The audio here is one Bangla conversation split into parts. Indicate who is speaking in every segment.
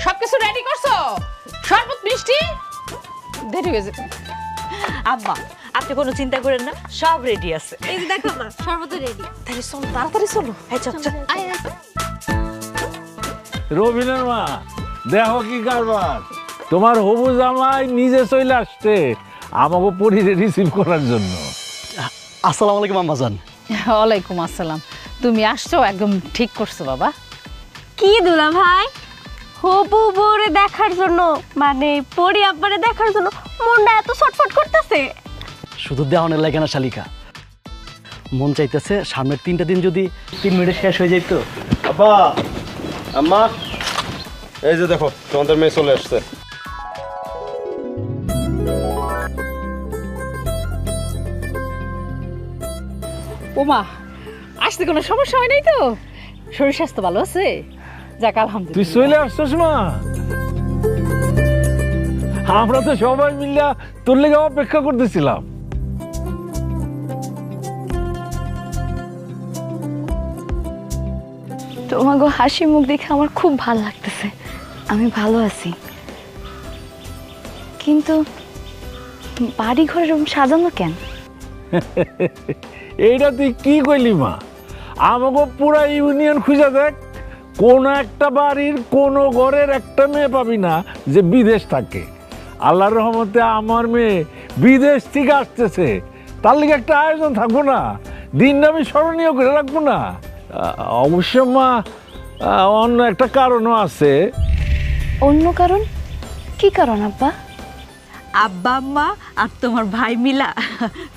Speaker 1: সবকিছু রেডি করছো? শরবত মিষ্টি দেরি হয়ে যাবে।
Speaker 2: আম্মা আপনি কোনো চিন্তা করেন না, সব রেডি আছে।
Speaker 3: এই যে দেখো না সর্বত রেডি।
Speaker 1: তাহলে চলো, তাড়াতাড়ি চলো।
Speaker 2: এই চল চল।
Speaker 3: আয় আয়।
Speaker 4: রবিনের মা, দেখো কি কারবার, তোমার হবু জামাই নিজে চলে আসছে আমাকে পরিরে রিসিভ করার জন্য।
Speaker 5: আসসালামু আলাইকুম আম্মাজান।
Speaker 1: ওয়ালাইকুম আসসালাম। তুমি আসছো, একদম ঠিক করছো বাবা।
Speaker 3: কি দুলা ভাই, হবু বউরে দেখার জন্য মানে পরি আব্বারে দেখার জন্য মনটা এত ছটফট করতেছে।
Speaker 5: শুধু দেওয়ানের লাগে না শালিকা, মন চাইতেছে সামনের 3টা দিন যদি 3 মিনিটে শেষ হয়ে যেত।
Speaker 6: আপা, আম্মা, এই যে দেখো তোমাদের মেয়ে চলে আসছে।
Speaker 1: ওমা, আসতে কোনো সমস্যা হয় নাই তো? শরীর স্বাস্থ্য ভালো আছে? যাক
Speaker 4: তুই
Speaker 1: আলহামদুলিল্লাহ।
Speaker 4: চলে আসছিস মা? আমরা তো সবাই মিলে তোর লেগে অপেক্ষা করতেছিলাম।
Speaker 3: তোমাকে হাসি মুখ দেখে আমার খুব ভালো লাগতেছে, আমি ভালো আছি। কিন্তু বাড়ি ঘর এরকম সাজানো কেন?
Speaker 4: এইটা তুই কি কইলি মা? আমাকে পুরা ইউনিয়ন খুঁজে দেখ, কোন একটা বাড়ির কোন ঘরের একটা মেয়ে পাবি না যে বিদেশ থাকে। আল্লাহর রহমতে আমার মেয়ে বিদেশ থেকে আসতেছে, তার লিগে একটা আয়োজন থাকবো না, দিনটা আমি স্মরণীয় করে রাখবো না। অবশ্য মা, অন্য একটা কারণও আছে।
Speaker 3: অন্য কারণ? কি কারণ আব্বা?
Speaker 2: আব্বা আম্মা আর তোমার ভাই মিলা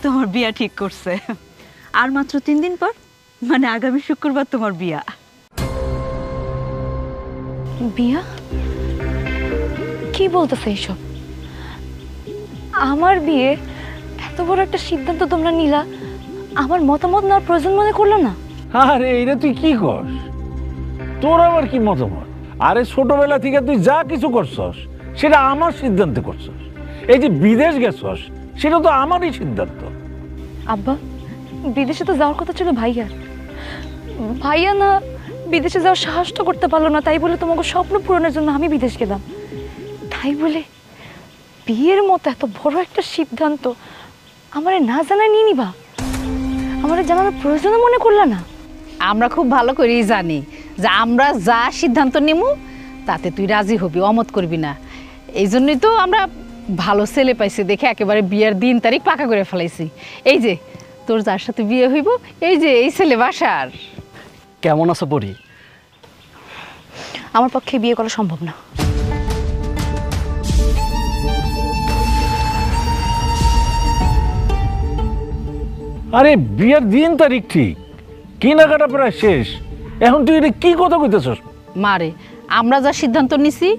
Speaker 2: তোমার বিয়া ঠিক করছে। আর মাত্র 3 দিন পর মানে আগামী শুক্রবার তোমার বিয়া।
Speaker 3: বিয়া? কি বলতেছে এইসব? আমার বিয়ে? এত বড় একটা সিদ্ধান্ত তোমরা নিলা, আমার মতামত নেওয়ার প্রয়োজন মনে করলো না?
Speaker 4: আরে এইটা তুই কি করস? তোর আবার কি মতামত? আরে ছোটবেলা থেকে তুই যা কিছু করছস সেটা আমার সিদ্ধান্তে করছস। এই যে বিদেশ গেছস সেটা তো আমারই সিদ্ধান্ত।
Speaker 3: আব্বা, বিদেশে তো যাওয়ার কথা ছিল ভাইয়ার। ভাইয়া না বিদেশে যাওয়ার সাহস তো করতে পারলো না, তাই বলে তোমাকে স্বপ্ন পূরণের জন্য আমি বিদেশ গেলাম। তাই বলে বিয়ের মতো এত বড় একটা সিদ্ধান্ত আমারে না জানায় নিয়ে নিবা? আমারে জানানোর প্রয়োজনও মনে করলা না?
Speaker 1: আমরা খুব ভালো করেই জানি যে আমরা যা সিদ্ধান্ত নেব তাতে তুই রাজি হবি, অমত করবি না। এই জন্যই তো আমরা ভালো ছেলে পাইছি দেখে একেবারে বিয়ের দিন তারিখ পাকা করে ফেলাইছি। এই যে তোর যার সাথে বিয়ে হইব, এই যে এই ছেলে বাসার।
Speaker 5: কেমন আছো পরি?
Speaker 3: আমার পক্ষে বিয়ে করা সম্ভব না।
Speaker 4: আরে বিয়ের দিন তারিখ ঠিক, কেনাকাটা প্রায় শেষ, এখন তুই এটা কি কথা কইতেছস?
Speaker 1: মারে, আমরা যা সিদ্ধান্ত নিছি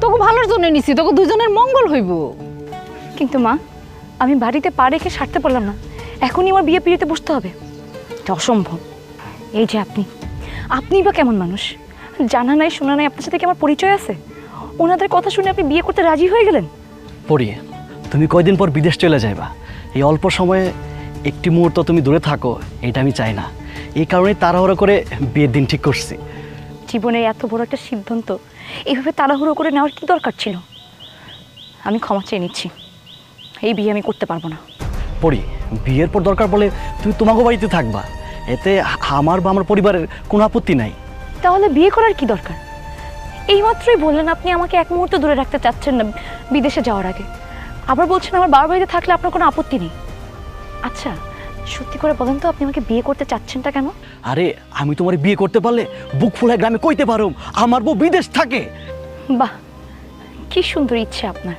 Speaker 1: তোকে ভালোর জন্য নিছি, তোকে দুজনের মঙ্গল হইব।
Speaker 3: কিন্তু মা, আমি বাড়িতে পা রেখে সারতে পারলাম না, এখনই আমার বিয়ে পিড়িতে বসতে হবে? এটা অসম্ভব। এই যে আপনি বা কেমন মানুষ? জানা নাই শোনা নাই আপনার সাথে কি আমার পরিচয় আছে? ওনাদের কথা শুনে আপনি বিয়ে করতে রাজি হয়ে গেলেন?
Speaker 5: পরি, তুমি কয়দিন পর বিদেশ চলে যাইবা, এই অল্প সময়ে একটি মুহূর্ত তুমি দূরে থাকো এটা আমি চাই না। এই কারণে তাড়াহুড়ো করে বিয়ের দিন ঠিক করছি।
Speaker 3: জীবনে এত বড় একটা সিদ্ধান্ত এইভাবে তাড়াহুড়ো করে নেওয়ার কি দরকার ছিল? আমি ক্ষমা চেয়ে নিচ্ছি, এই বিয়ে আমি করতে পারবো না।
Speaker 5: পরি, বিয়ের পর দরকার বলে তুমি তোমাকে বাড়িতে থাকবা, এতে আমার বা আমার পরিবারের কোনো আপত্তি নাই।
Speaker 3: তাহলে বিয়ে করার কি দরকার? এইমাত্রই বললেন আপনি আমাকে এক মুহূর্ত দূরে রাখতে চাচ্ছেন না বিদেশে যাওয়ার আগে, আবার বলছেন আমার বাবার বাড়িতে থাকলে আপনার কোনো আপত্তি নেই। আচ্ছা সত্যি করে বলেন তো, আপনি আমাকে বিয়ে করতে চাচ্ছেনটা কেন?
Speaker 5: আরে আমি তোমার বিয়ে করতে পারলে বুক ফুলায় গ্রামে কইতে পারো আমার বউ বিদেশ থাকে।
Speaker 3: বাহ, কি সুন্দর ইচ্ছে আপনার।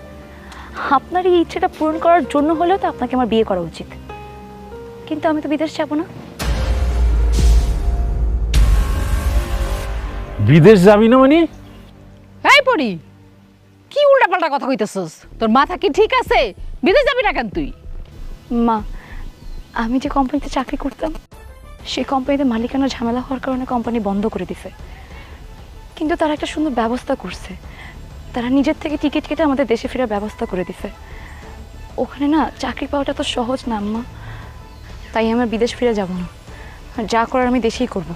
Speaker 3: আপনার এই ইচ্ছেটা পূরণ করার জন্য হলেও তো আপনাকে আমার বিয়ে করা উচিত। কিন্তু আমি তো বিদেশ যাব না।
Speaker 4: বিদেশ যাবি না মানে?
Speaker 1: এই পড়ি, কি উল্টাপাল্টা কথা কইতেছস? তোর মাথা কি ঠিক আছে? বিদেশ যাবি না কেন তুই?
Speaker 3: মা, আমি যে কোম্পানিতে চাকরি করতাম সেই কোম্পানিতে মালিকানার ঝামেলা হওয়ার কারণে কোম্পানি বন্ধ করে দিছে। কিন্তু তারা একটা সুন্দর ব্যবস্থা করছে, তারা নিজের থেকে টিকিট কেটে আমাদের দেশে ফেরার ব্যবস্থা করে দিছে। ওখানে না চাকরি পাওয়াটা তো সহজ না আম্মা, তাই আমরা বিদেশ ফিরে যাব না, যা করার আমি দেশেই করব।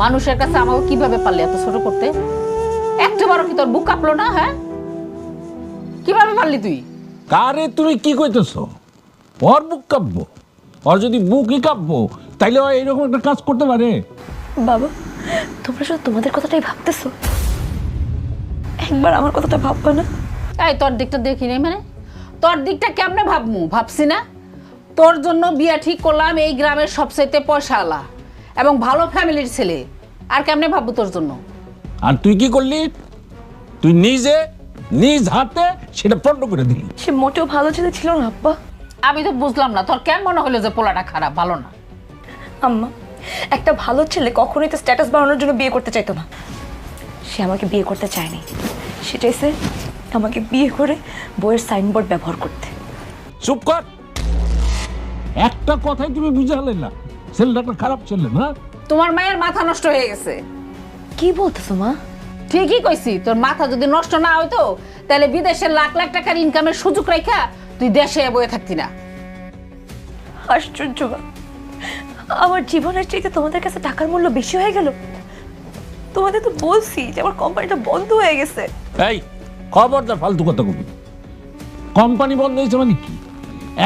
Speaker 1: মানুষের কাছে আমাকে কিভাবে পারলি এত ছোট করতে? একটাবারও কি তোর বুক কাঁপলো না? হ্যাঁ, কিভাবে পারলি তুই?
Speaker 4: কারে তুমি কি কইতেছ? ওর বুক কাঁপবো? ওর যদি বুকই কাঁপবো তাইলে ও এইরকম একটা কাজ করতে পারে?
Speaker 3: বাবা, তোমরা শুধু তোমাদের কথাটাই ভাবতেছো, একবার আমার কথাটা ভাববা না?
Speaker 1: এই তোর দিকটা দেখি নাই মানে? তোর দিকটা কেমনে ভাবমু? ভাবছি না তোর জন্য বিয়া ঠিক করলাম এই গ্রামের সবচাইতে পয়সাওয়ালা এবং ভালো ফ্যামিলির ছেলে, আর কেমনে ভাববো তোর জন্য?
Speaker 4: আর তুই কি করলি? তুই নিজে নিজ হাতে সেটা পণ্ড করে দিলি।
Speaker 3: সে মোটেও ভালো ছেলে ছিল না আব্বা।
Speaker 1: আমি তো বুঝলাম না তোর কেন মনে হলো যে পোলাটা খারাপ, ভালো না?
Speaker 3: আম্মা, একটা ভালো ছেলে কখনোই তো স্ট্যাটাস বাড়ানোর জন্য বিয়ে করতে চাইতো না। সে আমাকে বিয়ে করতে চায়নি, সে চাইছে আমাকে বিয়ে করে বইয়ের সাইনবোর্ড ব্যবহার করতে।
Speaker 4: চুপ কর, একটা কথাই তুমি বুঝালে না ছেলেটা একটা খারাপ ছেলে না?
Speaker 1: তোমার মায়ের মাথা নষ্ট হয়ে গেছে।
Speaker 3: কি বলতেছো মা?
Speaker 1: ঠিকই কইছি, তোর মাথা যদি নষ্ট না হইতো তাহলে বিদেশের লাখ লাখ টাকার ইনকামের সুযোগ রাখা তুই দেশে বয়ে থাকতি না।
Speaker 3: আশ্চর্য মা, আমার জীবনের চাইতে তোমাদের কাছে টাকার মূল্য বেশি হয়ে গেল। তোমাদের তো বলছি যে আমার কোম্পানিটা বন্ধ হয়ে গেছে।
Speaker 4: এই খবরদার ফালতু কথা কবি। কোম্পানি বন্ধ হয়েছে মানে কি?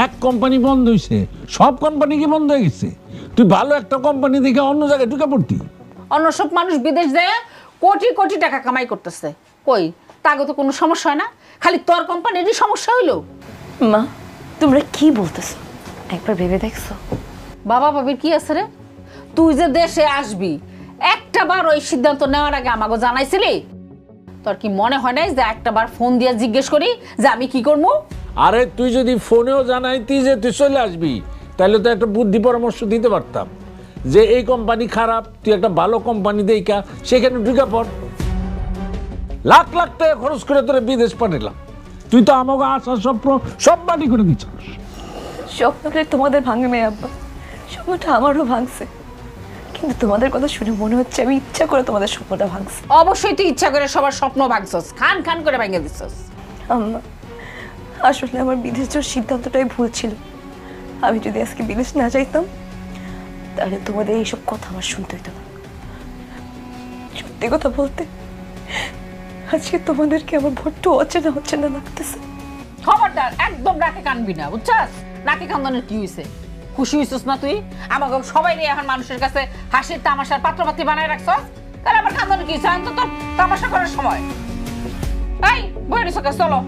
Speaker 4: এক কোম্পানি বন্ধ হয়েছে, সব কোম্পানি কি বন্ধ হয়ে গেছে? তুই ভালো একটা কোম্পানি দেখে অন্য জায়গায় ঢুকে পড়তি।
Speaker 1: অন্য সব মানুষ বিদেশ যায় কোটি কোটি টাকা কামাই করতেছে, কই তাকে তো কোনো সমস্যা হয় না, খালি তোর কোম্পানিরই সমস্যা হইলো।
Speaker 3: মা, তোমরা কি বলতেছো? একবার ভেবে দেখছো?
Speaker 1: বাবা বাবির কি আছে রে? তুই যে দেশে আসবি একটা বার ওই সিদ্ধান্ত নেওয়ার আগে আমাকে জানাইছিলি? তোর কি মনে হয় নাই যে একটা বার ফোন দিয়ে জিজ্ঞেস করি যে আমি কি করবো?
Speaker 4: আরে তুই যদি ফোনেও জানাইতি যে তুই চলে আসবি তাহলে তো একটা বুদ্ধি পরামর্শ দিতে পারতাম যে এই কোম্পানি খারাপ, তুই একটা ভালো কোম্পানি দেখা সেখানে ঢুকে পড়। লাখ লাখ টাকা খরচ করে তোরা বিদেশ পাঠালাম, তুই তো আমাকে আশা স্বপ্ন সব বাড়ি করে দিচ্ছিস।
Speaker 3: স্বপ্নটা তোমাদের ভাঙে নাই আব্বা, স্বপ্নটা আমারও ভাঙছে, কিন্তু তোমাদের কথা শুনে মনে হচ্ছে আমি ইচ্ছা করে তোমাদের স্বপ্নটা ভাঙছি।
Speaker 1: অবশ্যই তুই ইচ্ছা করে সবার স্বপ্ন ভাঙছস, খান খান করে ভেঙে দিছস।
Speaker 3: আম্মা, আসলে আমার বিদেশ যাওয়ার সিদ্ধান্তটাই ভুল ছিল। আমি যদি আজকে বিদেশ না যাইতাম তাহলে তোমাদের এইসব কথা আমার শুনতে হইতো না। সত্যি কথা বলতে আজকে তোমাদেরকে আমার বড্ড অচেনা লাগতেছে।
Speaker 1: খবরদার একদম রাখে কানবি না, বুঝছস? রাখে কান্দানোর কি হইছে? খুশি হইছস না তুই? আমাকে সবাই নিয়ে এখন মানুষের কাছে হাসির তামাশার পাত্রপাতি বানায় রাখছস, তাহলে আবার কান্দানোর কি হইছে? এখন তো তোর তামাশা করার সময়। এই বই নিছ কে? চলো।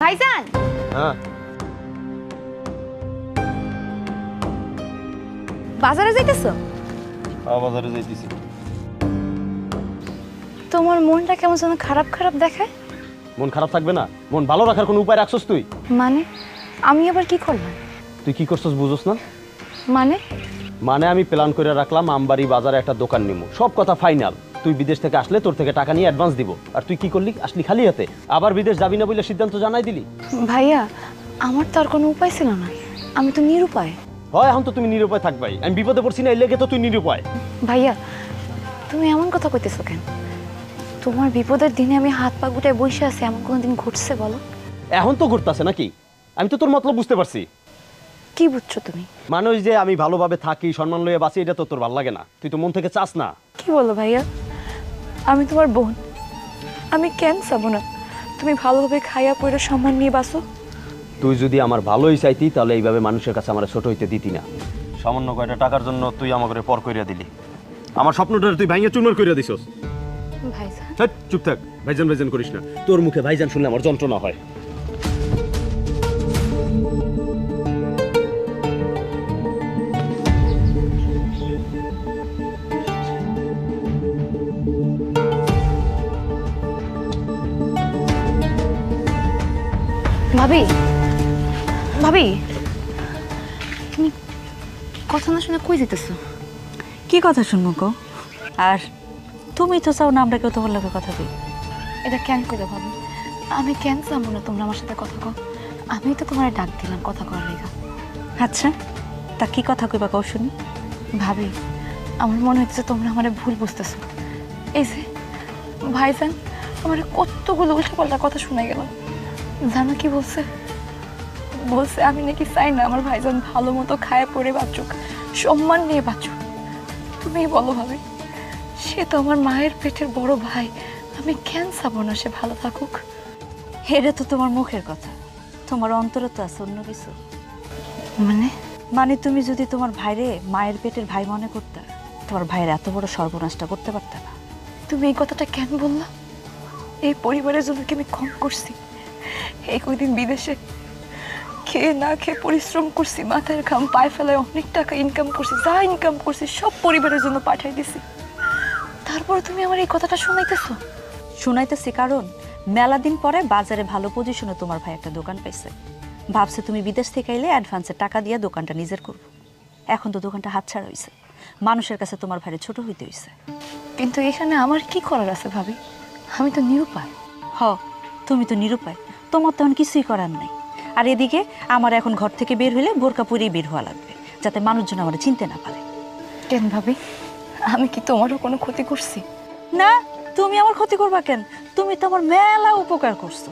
Speaker 3: ভাইজান,
Speaker 6: হ্যাঁ
Speaker 3: বাজারে যাইতেছো?
Speaker 6: বাজারে যাইতেছি।
Speaker 3: তোমার মনটা কেমন যেন খারাপ খারাপ দেখায়।
Speaker 6: মন খারাপ থাকবে না? মন ভালো রাখার কোনো উপায় রাখছস তুই?
Speaker 3: মানে আমি আবার কি করলাম?
Speaker 6: তুই কি করছস বুঝছস না?
Speaker 3: মানে
Speaker 6: আমি প্ল্যান করে রাখলাম আমবাড়ি বাজারে একটা দোকান নিমু, সব কথা ফাইনাল। তুই বিদেশ থেকে আসলে তোর থেকে টাকা নিয়ে অ্যাডভান্স দিব, আর তুই কি করলি? আসলি খালি হাতে, আবার বিদেশ যাবি না বলে সিদ্ধান্ত জানাই দিলি।
Speaker 3: ভাইয়া, আমার তো আর কোনো উপায় ছিল না, আমি তো নিরুপায়।
Speaker 6: হয় এখন তো তুমি নিরুপায় থাকবাই, আমি বিপদে পড়ছি না, এই লেগে তো তুই নিরুপায়।
Speaker 3: ভাইয়া, তুমি এমন কথা কইতেছো কেন? তোমার বিপদের দিনে আমি হাত পা গুটায় বসে আছি, এমন কোনোদিন ঘটছে বলো?
Speaker 6: এখন তো ঘুরতাছে নাকি? আমি তো তোর মতলব বুঝতে পারছি।
Speaker 3: কি বুঝছো তুমি?
Speaker 6: মানুষ যে আমি ভালোভাবে থাকি, সম্মান লইয়া বাঁচি, এটা তো তোর ভালো লাগে না, তুই তো মন থেকে চাস না।
Speaker 3: কি বলো ভাইয়া? আমি তোমার বোন, আমি কেন চাবো না তুমি ভালোভাবে খাইয়া পয়রা সম্মান নিয়ে বাঁচো?
Speaker 6: তুই যদি আমার ভালোই চাইতি তাহলে এইভাবে মানুষের কাছে আমার ছোট হইতে দিতি না। সামান্য কয়টা টাকার জন্য তুই আমাকে পর কইরা দিলি, আমার স্বপ্নটা তুই ভাইয়া চুরমার কইরা দিছস।
Speaker 3: ভাইজান,
Speaker 6: চুপ থাক, ভাইজান ভাইজান করিস না, তোর মুখে ভাইজান শুনলে আমার যন্ত্রণা হয়।
Speaker 3: ভাবি ভাবি তুমি কথা না শুনে কই যেতেছো?
Speaker 2: কি কথা শুনবো গো? আর তুমি তো চাও না আমরা কেউ তোমার লগে কথা বলি।
Speaker 3: এটা কেন কইলে ভাবি? আমি কেন চাবো না তোমরা আমার সাথে কথা কও? আমি তো তোমার ডাক দিলাম কথা করার লেগা।
Speaker 2: আচ্ছা, তা কি কথা কইবা কও শুনি।
Speaker 3: ভাবি আমার মনে হচ্ছে তোমরা আমার ভুল বুঝতেছো। এই যে ভাইজান আমার কতগুলো উল্টাপাল্টা কথা শোনা গেল। জানো কি বলছে? বলছে আমি নাকি চাই না আমার ভাইজান ভালো মতো খায় পড়ে বাঁচুক, সম্মান নিয়ে বাঁচুক। তুমিই বলো ভাবি, সে তো আমার মায়ের পেটের বড় ভাই, আমি কেন চাবো না সে ভালো থাকুক?
Speaker 2: এটা তো তোমার মুখের কথা, তোমার অন্তরে তো আছে অন্য কিছু।
Speaker 3: মানে
Speaker 2: মানে তুমি যদি তোমার ভাইরে মায়ের পেটের ভাই মনে করতে, তোমার ভাইয়ের এত বড় সর্বনাশটা করতে পারতে না।
Speaker 3: তুমি এই কথাটা কেন বললা? এই পরিবারের জন্য কি আমি কম করছি? এই কদিন বিদেশে খেয়ে না খেয়ে পরিশ্রম করছি, মাথার ঘাম পায়ে ফেলায় অনেক টাকা ইনকাম করছি, যা ইনকাম করছি সব পরিবারের জন্য পাঠাই দিছি। তারপরে তুমি আমার এই কথাটা শোনাইতেছো?
Speaker 2: শোনাইতেছি কারণ মেলা দিন পরে বাজারে ভালো পজিশনে তোমার ভাই একটা দোকান পাইছে। ভাবছে তুমি বিদেশ থেকে এলে অ্যাডভান্সে টাকা দিয়ে দোকানটা নিজের করবো। এখন তো দোকানটা হাতছাড়া হয়েছে, মানুষের কাছে তোমার ভাইরে ছোট হইতে হইছে।
Speaker 3: কিন্তু এখানে আমার কি করার আছে ভাবি? আমি তো নিরুপায়।
Speaker 2: হ, তুমি তো নিরুপায়, তোমার তখন কিছুই করার নাই। আর এদিকে আমার এখন ঘর থেকে বের হইলে বোরকা পরেই বের হওয়া লাগবে, যাতে মানুষজন আমার চিনতে না পারে।
Speaker 3: কেন ভাবি, আমি কি তোমারও কোনো ক্ষতি করছি?
Speaker 2: না, তুমি আমার ক্ষতি করবা কেন? তুমি তো আমার মেলা উপকার করছো।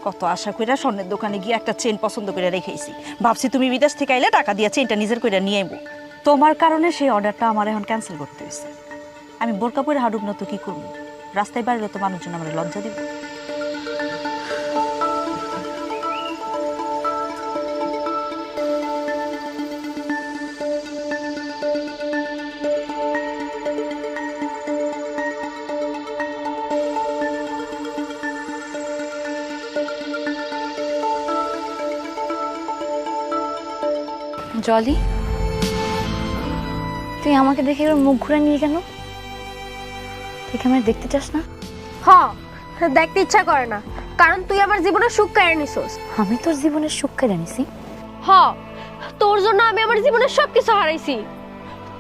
Speaker 2: কত আশা কইরা স্বর্ণের দোকানে গিয়ে একটা চেন পছন্দ করে রেখেছি, ভাবছি তুমি বিদেশ থেকে আইলে টাকা দিয়ে চেনটা নিজের কইরা নিয়ে আইবো। তোমার কারণে সেই অর্ডারটা আমার এখন ক্যান্সেল করতে হয়েছে। আমি বোরকা পরে হাঁটুক না তো কি করবো? রাস্তায় বাইরে তো মানুষজন আমার লজ্জা দিব।
Speaker 3: জলি, তুই আমাকে দেখে এবার মুখ ঘুরে নিয়ে কেন? তুই কি আমার দেখতে চাস না?
Speaker 7: দেখতে ইচ্ছা করে না, কারণ তুই আমার জীবনে সুখ কেড়ে নিছিস।
Speaker 3: আমি তোর জীবনের সুখ কেড়ে নিছি?
Speaker 7: তোর জন্য আমি আমার জীবনের সবকিছু হারাইছি।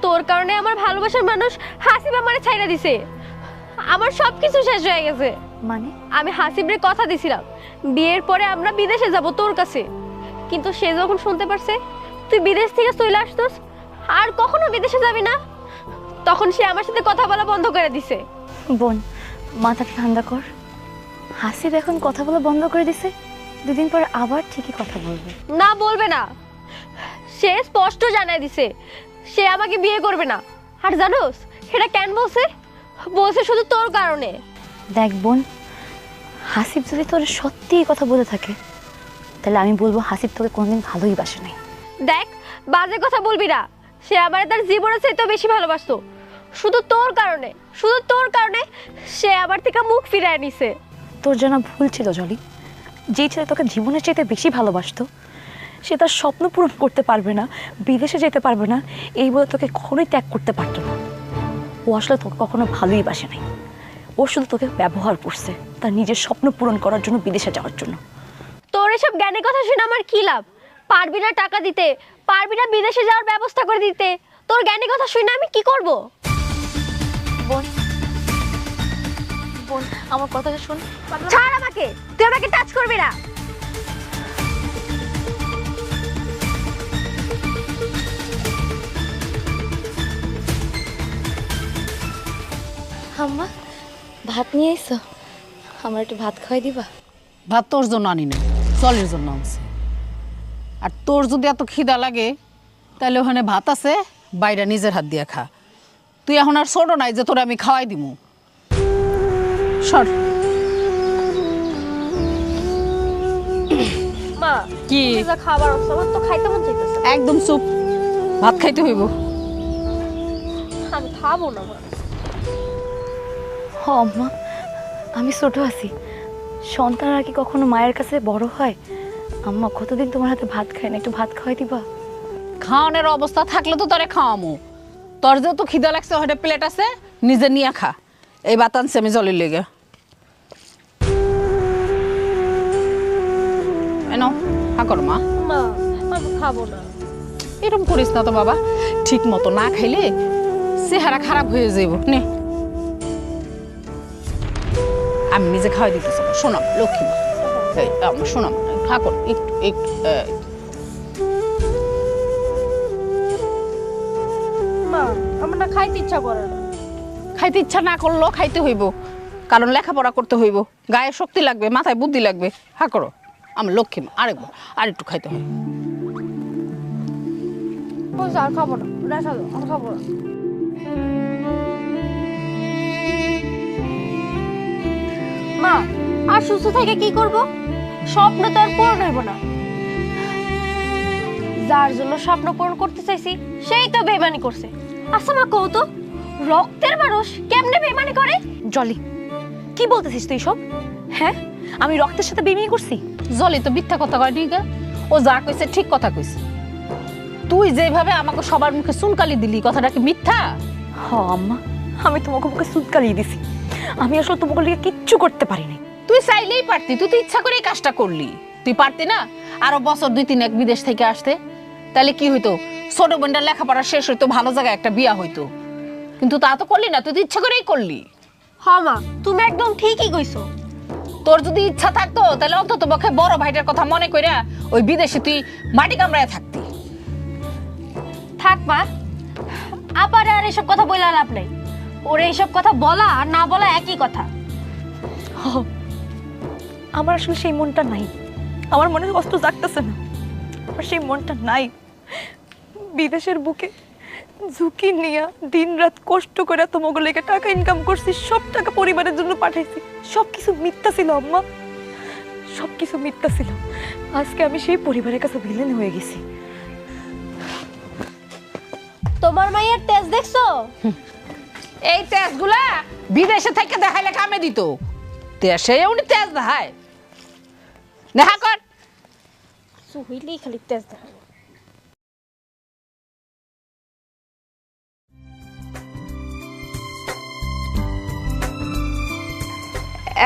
Speaker 7: তোর কারণে আমার ভালোবাসার মানুষ হাসিব আমারে ছাইড়া দিছে। আমার সবকিছু শেষ হয়ে গেছে।
Speaker 3: মানে?
Speaker 7: আমি হাসিবরে কথা দিছিলাম বিয়ের পরে আমরা বিদেশে যাব তোর কাছে, কিন্তু সে যখন শুনতে পারছে তুই বিদেশ থেকে চলে আসছস আর কখনো বিদেশে যাবি না, তখন সে আমার সাথে কথা বলা বন্ধ করে দিছে।
Speaker 3: বোন, মাথাটা ঠান্ডা কর। হাসিব এখন কথা বলা বন্ধ করে দিছে, দুদিন পর আবার ঠিকই কথা বলবে।
Speaker 7: না, বলবে না। সে স্পষ্ট জানাই দিছে সে আমাকে বিয়ে করবে না। আর জানোস সেটা কেন বলছে? বলছে শুধু তোর কারণে।
Speaker 3: দেখ বোন, হাসিব যদি তোর সত্যি এই কথা বলে থাকে, তাহলে আমি বলবো হাসিব তোকে কোনোদিন ভালোই বাসে নাই।
Speaker 7: দেখ, বাজে কথা বলবি না। সে আমার তার জীবনের চাইতে বেশি ভালোবাসতো। শুধু তোর কারণে সে আমার থেকে মুখ ফিরায় নিছে।
Speaker 3: তোর জানা ভুল ছিল জলি। যে ছেলে তোকে জীবনের চাইতে বেশি ভালোবাসতো, সে তার স্বপ্ন পূরণ করতে পারবে না, বিদেশে যেতে পারবে না, এই বলে তোকে কখনোই ত্যাগ করতে পারতো না। ও আসলে তোকে কখনো ভালোই বাসে নাই। ও শুধু তোকে ব্যবহার করছে তার নিজের স্বপ্ন পূরণ করার জন্য, বিদেশে যাওয়ার জন্য।
Speaker 7: তোর এসব জ্ঞানের কথা শুনে আমার কি লাভ? পারবি না টাকা দিতে, পারবি না বিদেশে যাওয়ার ব্যবস্থা করে দিতে। তোর জ্ঞানের কথা শুনে আমি কি করব?
Speaker 3: বোন, বোন আমার কথাটা শোন।
Speaker 7: ছাড় আমাকে, তুই আমাকে টাচ করবি না।
Speaker 3: আম্মা, ভাত নিয়ে এসো, আমার একটু ভাত খাওয়াই দিবা?
Speaker 1: ভাত তোর জন্য আনি না, জলের জন্য আনছে। আর তোর যদি এত খিদা লাগে তাহলে ওখানে ভাত আছে, বাইরে নিজের হাত দিয়ে খা। তুই এখন আর ছোট নাই যে তোর আমি খাওয়াই দিমু। সর।
Speaker 7: মা,
Speaker 1: কি
Speaker 7: যা খাবার আছে আমার তো খাইতে মন চাইতেছে।
Speaker 1: একদম চুপ, ভাত খাইতে হইব।
Speaker 7: আমি খাবো না মা।
Speaker 3: আম্মা, আমি ছোট আছি, সন্তানরা কি কখনো মায়ের কাছে বড় হয়? আম্মা, কতদিন তোমার হাতে ভাত খাই না, একটু ভাত খাওয়াই দিবা?
Speaker 1: খাওয়ানোর অবস্থা থাকলে তো তোরে খাওয়ামো। তোর যেহেতু খিদা লাগছে, ওখানে প্লেট আছে, নিজে নিয়ে খা। এই ভাত আনছি আমি জলের লেগে। হা কর মা।
Speaker 7: মা আমি খাবো না।
Speaker 1: এরকম করিস না তো বাবা, ঠিক মতো না খাইলে চেহারা খারাপ হয়ে যাইব। নে আমি নিজে খাওয়াই দিতেছি, শোনাম লক্ষ্মী মা, এই আমার শোনাম, হা কর একটু একটু।
Speaker 7: মা আমার না খাইতে ইচ্ছা করে না।
Speaker 1: খাইতে ইচ্ছা না করলেও খাইতে হইব, কারণ লেখাপড়া করতে হইব, গায়ে শক্তি লাগবে, মাথায় বুদ্ধি লাগবে। হা করো আমার লক্ষ্মী মা, আরেকবার আরেকটু খাইতে হয়।
Speaker 7: বলছে আর খাবো না, রেখা দাও, আর খাবো না। মা আর সুস্থ থেকে কি করব? স্বপ্ন তো আর পূরণ হইব না। যার জন্য স্বপ্ন পূরণ করতে চাইছি সেই তো বেইমানি করছে। আচ্ছা মা কও তো, রক্তের মানুষ কেমনে বেইমানি করে?
Speaker 3: জলি, কি বলতেছিস তুই সব? হ্যাঁ, আমি রক্তের সাথে বেইমানি করছি?
Speaker 1: জলি তো মিথ্যা কথা কয় ঠিক, ও যা কইছে ঠিক কথা কইছে। তুই যেভাবে আমাকে সবার মুখে চুনকালি দিলি, কথাটা কি মিথ্যা?
Speaker 3: হ আম্মা, আমি তোমাকে মুখে সুতকালিয়ে দিছি। আমি আসলে তোমাকে লিগে কিচ্ছু করতে পারিনি।
Speaker 1: তুই চাইলেই পারতি, তুই তো ইচ্ছা করে এই কাজটা করলি। তুই পারতি না আরো বছর 2-3 এক বিদেশ থেকে আসতে? তাহলে কি হইতো, ছোট বোনটার লেখাপড়া শেষ হইতো, ভালো জায়গায় একটা বিয়া হইতো। কিন্তু তা তো করলি না, তুই তো ইচ্ছা করেই করলি।
Speaker 7: হ্যাঁ মা তুমি একদম ঠিকই কইছো।
Speaker 1: তোর যদি ইচ্ছা থাকতো তাহলে অন্তত পক্ষে বড় ভাইটার কথা মনে কইরা ওই বিদেশে তুই মাটি কামড়ায় থাকতি।
Speaker 7: থাক মা, আবার আর এসব কথা বলা লাভ নাই। ওরে এইসব কথা বলা আর না বলা একই কথা।
Speaker 3: আমার আসলে সেই মনটা নাই। আমার মনে কষ্ট জাগতেছে না, আমার সেই মনটা নাই। বিদেশের বুকে ঝুঁকি নিয়ে দিন রাত কষ্ট করে তোমাকে লেগে টাকা ইনকাম করছি, সব টাকা পরিবারের জন্য পাঠাইছি। সব কিছু মিথ্যা ছিল আম্মা, সব কিছু মিথ্যা ছিল। আজকে আমি সেই পরিবারের কাছে ভিলেন হয়ে গেছি।
Speaker 7: তোমার মায়ের তেজ দেখছো?
Speaker 1: এই তেজগুলা বিদেশে থেকে দেখাইলে কামে দিত, দেশে উনি তেজ দেখায়। দেখা কর
Speaker 7: সুইলেই খালি তেজ দেখায়।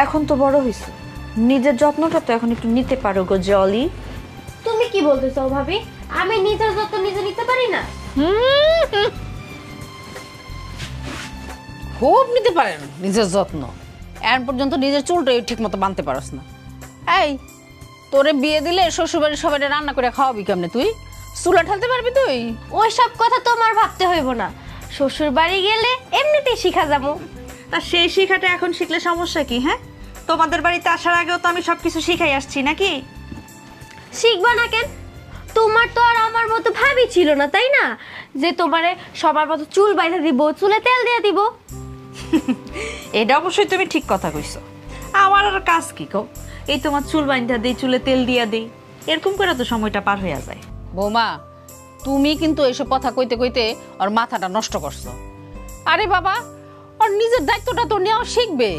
Speaker 2: এখন তো বড় হইছো, নিজের যত্নটা তো এখন একটু নিতে পারো গো জলি।
Speaker 7: তুমি কি বলতে চাও ভাবি? আমি নিজের যত্ন নিজে নিতে পারি না?
Speaker 1: খুব নিতে পারেন নিজের যত্ন, এখন পর্যন্ত নিজের চুলটাই ঠিক মতো বাঁধতে পারস না। এই তোরে বিয়ে দিলে শ্বশুরবাড়ির সবাই রান্না করে খাওয়াবি কেমনে? তুই চুলা ঢালতে পারবি? তুই
Speaker 7: ওই সব কথা তোমার ভাবতে হইব না, শ্বশুর বাড়ি গেলে এমনিতেই শিখা যাবো।
Speaker 2: তা সেই শিখাটা এখন শিখলে সমস্যা কি? হ্যাঁ, তোমাদের বাড়িতে আসার আগেও তো আমি সবকিছু শিখাই আসছি নাকি?
Speaker 7: শিখবা না কেন? তোমার তো আর আমার মতো ভাবি ছিল না, তাই না? যে তোমারে সবার মতো চুল বাইধা দিব, চুলে তেল দিয়ে দিব।
Speaker 2: এটা অবশ্যই তুমি ঠিক কথা কইছো। আমার আর কাজ কি কও, এই তোমার চুল বাইন্ধা দেই, চুলে তেল দিয়া দেই, এরকম করে তো সময়টা পার হয়ে যায়।
Speaker 1: বৌমা, তুমি কিন্তু এসব কথা কইতে কইতে ওর মাথাটা নষ্ট করছো। আরে বাবা, ওর নিজের দায়িত্বটা তো নেওয়া শিখবে।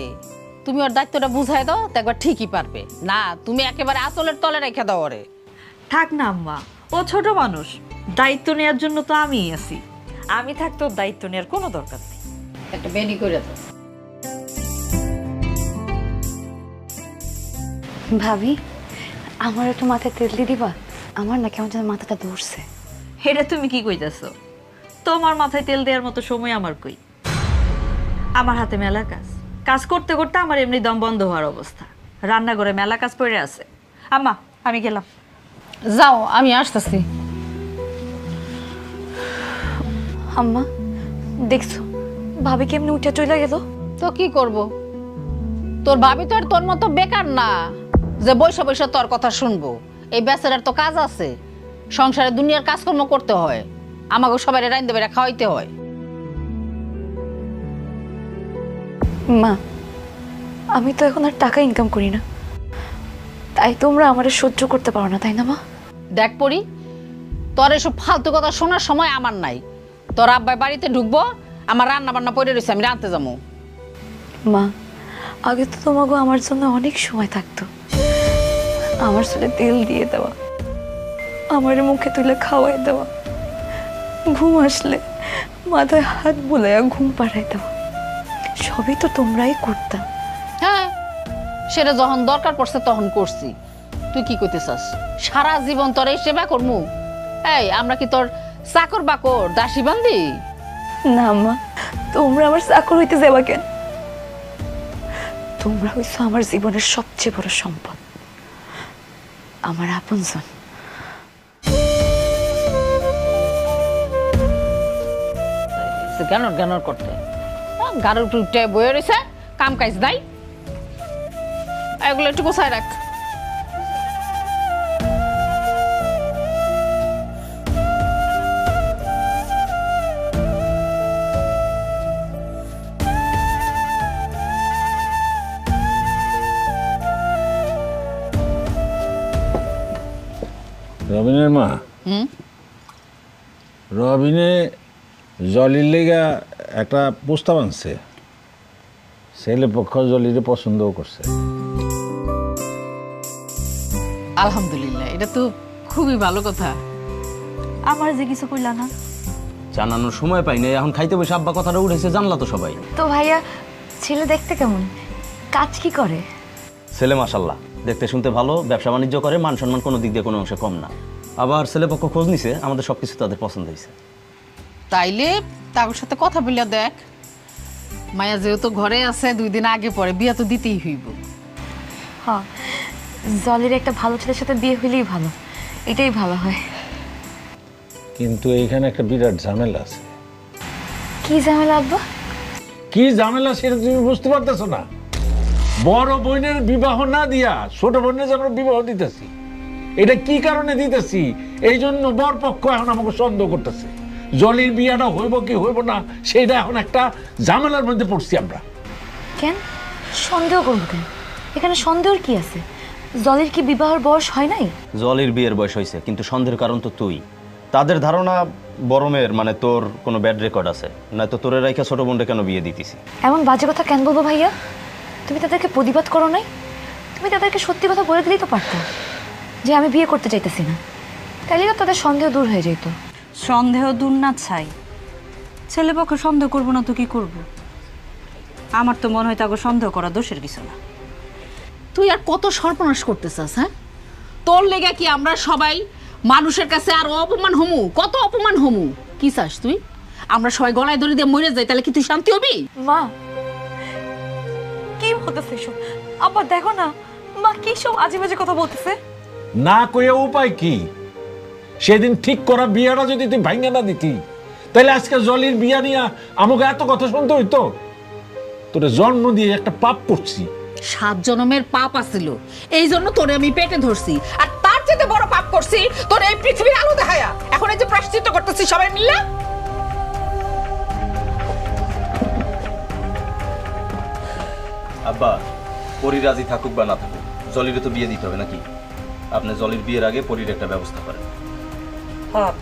Speaker 1: তুমি ওর দায়িত্বটা বুঝাই দাও, তো একবার ঠিকই পারবে। না তুমি একেবারে আঁচলের তলে রেখে দাও ওরে।
Speaker 2: থাক না আম্মা, ও ছোট মানুষ, দায়িত্ব নেওয়ার জন্য তো আমিই আছি। আমি থাকতে ওর দায়িত্ব নেওয়ার কোনো দরকার নেই।
Speaker 1: একটা বেনি করে দাও।
Speaker 3: ভাবি, আমার একটু মাথায় তেল দিয়ে দিবা? আমার না কেমন যেন মাথাটা ধরছে।
Speaker 2: এটা তুমি কি কইতাছো? তোমার মাথায় তেল দেওয়ার মতো সময় আমার কই? আমার হাতে মেলা কাজ, কাজ করতে করতে আমার এমনি দম বন্ধ হওয়ার অবস্থা। রান্নাঘরে মেলা কাজ পড়ে আছে। আম্মা আমি গেলাম।
Speaker 1: যাও, আমি আসতেছি।
Speaker 3: আম্মা দেখছো ভাবি কেমনি উঠে চলে গেল?
Speaker 1: তো কি করব, তোর ভাবি তো আর তোর মতো বেকার না যে বৈশা বৈশা তোর কথা শুনবো। এই বেচারার তো কাজ আছে, সংসারে দুনিয়ার কাজকর্ম করতে হয়, আমাকে সবাই রাইন্দে বেড়া খাওয়াইতে হয়।
Speaker 3: মা, আমি তো এখন আর টাকা ইনকাম করি না, তাই তোমরা আমারে সহ্য করতে পারো না, তাই না মা?
Speaker 1: দেখ পড়ি, তোর এসব ফালতু কথা শোনার সময় আমার নাই। তোর আব্বাই বাড়িতে ঢুকবো, আমার রান্না বান্না পড়ে রয়েছে, আমি রাঁধতে যাবো।
Speaker 3: মা, আগে তো তোমাকে আমার জন্য অনেক সময় থাকতো। আমার চুলে তেল দিয়ে দেওয়া, আমার মুখে তুলে খাওয়াই দেওয়া, ঘুম আসলে মাথায় হাত বুলাইয়া ঘুম পাড়াই দেওয়া, সবই তো তোমরাই করতা।
Speaker 1: হ্যাঁ, সেটা যখন দরকার পড়ছে তখন করছি। তুই কি করতে চাস? সারা জীবন তোর এই সেবা করমু? এই আমরা কি তোর চাকর বাকর দাসী বান্দি?
Speaker 3: না মা, তোমরা আমার চাকর হইতে যাবা কেন? তোমরা হইছো আমার জীবনের সবচেয়ে বড় সম্পদ, আমার আপনজন।
Speaker 1: গানর গানর করতে গাড়ির উপর উঠে বয়ে রয়েছে, কাম কাজ নাই। এগুলো একটু গোছায় রাখ।
Speaker 4: রবিনের মা, রবিনে জলির লেগা একটা প্রস্তাব আনছে। ছেলে পক্ষ জলিরে পছন্দও করছে।
Speaker 1: আলহামদুলিল্লাহ, এটা তো খুবই ভালো কথা।
Speaker 2: আমার যে কিছু কইলা না?
Speaker 6: জানানোর সময় পাই না, এখন খাইতে বসে আব্বা কথাটা উঠেছে, জানলা তো সবাই।
Speaker 3: তো ভাইয়া, ছেলে দেখতে কেমন? কাজ কি করে?
Speaker 6: ছেলে মাশাল্লাহ, দেখতে শুনতে ভালো, ব্যবসা বাণিজ্য করে, মান সম্মান কোনো দিক দিয়ে কোনো অংশে কম না। আবার ছেলে পক্ষ খোঁজ নিছে, আমাদের সব কিছু তাদের পছন্দ হয়েছে।
Speaker 1: তাইলে তার সাথে কথা বললে দেখ। মায়া যেহেতু ঘরে আছে, 2 দিন আগে পরে বিয়া তো দিতেই হইব।
Speaker 3: হ্যাঁ, জলের একটা ভালো ছেলের সাথে বিয়ে হইলেই ভালো, এটাই ভালো হয়।
Speaker 4: কিন্তু এইখানে একটা বিরাট ঝামেলা আছে।
Speaker 3: কি ঝামেলা আব্বা?
Speaker 4: কি ঝামেলা সেটা তুমি বুঝতে পারতেছো না? বড় বোনের বিবাহ না দিয়া ছোট বোনের যে আমরা বিবাহ দিতেছি, এটা কি কারণে দিতেছি? এই জন্য বর পক্ষ এখন আমাকে সন্দেহ করতেছে। জলির বিয়াটা হইব কি হইব না, সেটা এখন একটা ঝামেলার মধ্যে পড়ছি আমরা।
Speaker 3: কেন সন্দেহ করবো কেন? এখানে সন্দেহের কি আছে? জলের কি বিবাহের বয়স হয় নাই?
Speaker 6: জলির বিয়ের বয়স হয়েছে, কিন্তু সন্দেহের কারণ তো তুই। তাদের ধারণা বড় মেয়ের মানে তোর কোনো ব্যাড রেকর্ড আছে, নয়তো তোরে রাইখা ছোট বোনটা কেন বিয়ে দিতেছি?
Speaker 3: এমন বাজে কথা কেন বলবো ভাইয়া? তুমি তাদেরকে প্রতিবাদ করো নাই? তুমি তাদেরকে সত্যি কথা বলে দিলেই তো পারতো যে আমি বিয়ে করতে চাইতেছি না, তাইলে তো তাদের সন্দেহ দূর হয়ে যেত।
Speaker 2: সন্দেহ দূর না ছাই, ছেলে পক্ষে সন্দেহ করবো না তো কি করব? আমার তো মনে হয় তাকে সন্দেহ করা দোষের কিছু না।
Speaker 1: তুই আর কত সর্বনাশ করতে চাস? হ্যাঁ, তোর লেগে কি আমরা সবাই মানুষের কাছে আর অপমান হমু? কত অপমান হমু? কি চাস তুই? আমরা সবাই গলায় দড়ি দিয়ে মরে যাই, তাহলে কি তুই শান্তি হবি?
Speaker 3: মা কি বলতেছে এসব? আব্বা দেখো না, মা কি সব আজে বাজে কথা বলতেছে।
Speaker 4: না কইয়া উপায় কি? সেদিন ঠিক করা বিয়াটা যদি তুই ভাঙ্গা না দিতি, তাহলে আজকে জলির বিয়া নিয়ে আমাকে এত কথা শুনতে হইতো? তোরে জন্ম দিয়ে একটা পাপ করছি।
Speaker 1: 7 জন্মের পাপ আছিল, এই জন্য তোরে আমি পেটে ধরছি। আর তার চেয়ে বড় পাপ করছি তোর এই পৃথিবীর আলো দেখায়া। এখন এই যে প্রায়শ্চিত্ত করতেছি সবাই মিলে।
Speaker 6: আব্বা, পরি রাজি থাকুক বা না থাকুক, জলিরে তো বিয়ে দিতে হবে নাকি? আপনি জলির বিয়ের আগে পরির একটা ব্যবস্থা করেন।
Speaker 2: হ্যাঁ,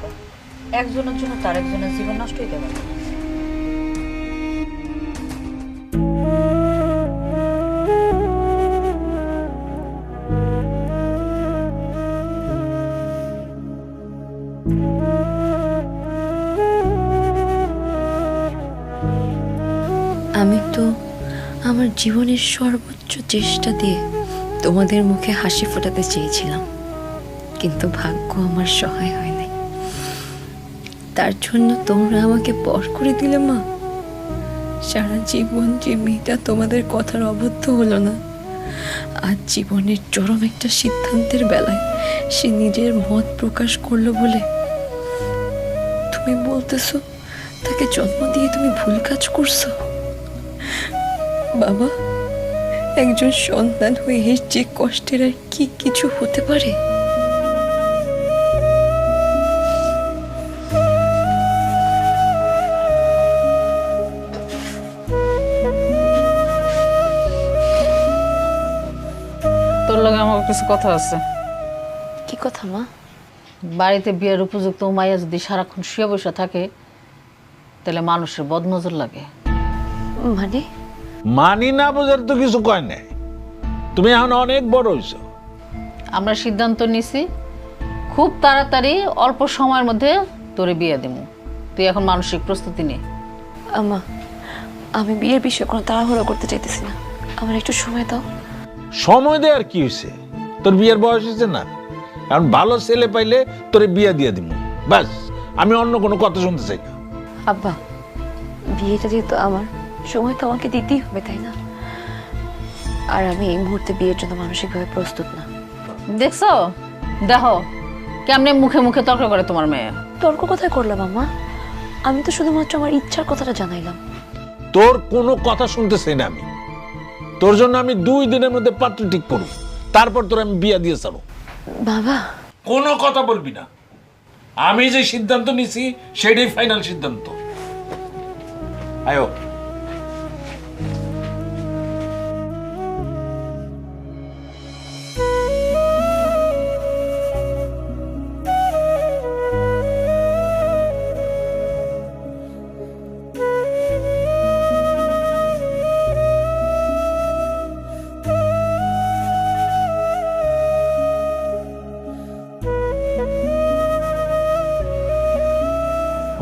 Speaker 2: একজনের জন্য তার একজনের জীবন নষ্ট হইতে পারে।
Speaker 8: আমি তো আমার জীবনের সর্বোচ্চ চেষ্টা দিয়ে তোমাদের মুখে হাসি ফোটাতে চেয়েছিলাম, কিন্তু ভাগ্য আমার সহায় হয় নাই। তার জন্য তোমরা আমাকে পর করে দিলে মা। সারা জীবন যে মেয়েটা তোমাদের কথার অবদ্ধ হলো না, আজ জীবনের চরম একটা সিদ্ধান্তের বেলায় সে নিজের মত প্রকাশ করলো বলে তুমি বলতেছো তাকে জন্ম দিয়ে তুমি ভুল কাজ করছো? বাবা, একজন সন্তান হয়ে যে কষ্টের আর কি কিছু হতে পারে?
Speaker 1: তোর লগে আমার কিছু কথা আছে।
Speaker 8: কি কথা মা?
Speaker 1: বাড়িতে বিয়ের উপযুক্ত মাইয়া যদি সারাক্ষণ শুয়ে বসে থাকে, তাহলে মানুষের বদনজর লাগে।
Speaker 8: মানে?
Speaker 4: মানি না বোঝার তো কিছু কয় নাই। তুমি এখন অনেক বড় হইছো।
Speaker 1: আমরা সিদ্ধান্ত নিছি খুব তাড়াতাড়ি অল্প সময়ের মধ্যে তোরে বিয়ে দেব। তুই এখন মানসিক প্রস্তুতি নে।
Speaker 3: আম্মা, আমি বিয়ের বিষয়ে কোনো তাড়াহুড়ো করতে চাইতেছি না, আমার একটু সময় দাও।
Speaker 4: সময় দেওয়ার কি হয়েছে? তোর বিয়ের বয়স হয়েছে না, কারণ ভালো ছেলে পাইলে তোরে বিয়ে দিয়ে দিব, ব্যাস। আমি অন্য কোনো কথা শুনতে চাই না।
Speaker 8: আব্বা, বিয়েটা যেহেতু আমার, সময় তো আমাকে দিতেই হবে, তাই না? আর আমি এই মুহূর্তে বিয়ের জন্য মানসিকভাবে প্রস্তুত না।
Speaker 1: দেখছো, দেখো কেমনে মুখে মুখে তর্ক করে তোমার মেয়ে।
Speaker 8: তর্ক কোথায় করলাম আম্মা? আমি তো শুধুমাত্র আমার ইচ্ছার কথাটা জানাইলাম।
Speaker 4: তোর কোনো কথা শুনতে চাই না আমি। তোর জন্য আমি 2 দিনের মধ্যে পাত্র ঠিক করব, তারপর তোর আমি বিয়া দিয়ে যাবো।
Speaker 8: বাবা,
Speaker 4: কোনো কথা বলবি না। আমি যে সিদ্ধান্ত নিছি সেটাই ফাইনাল সিদ্ধান্ত। আয়ো।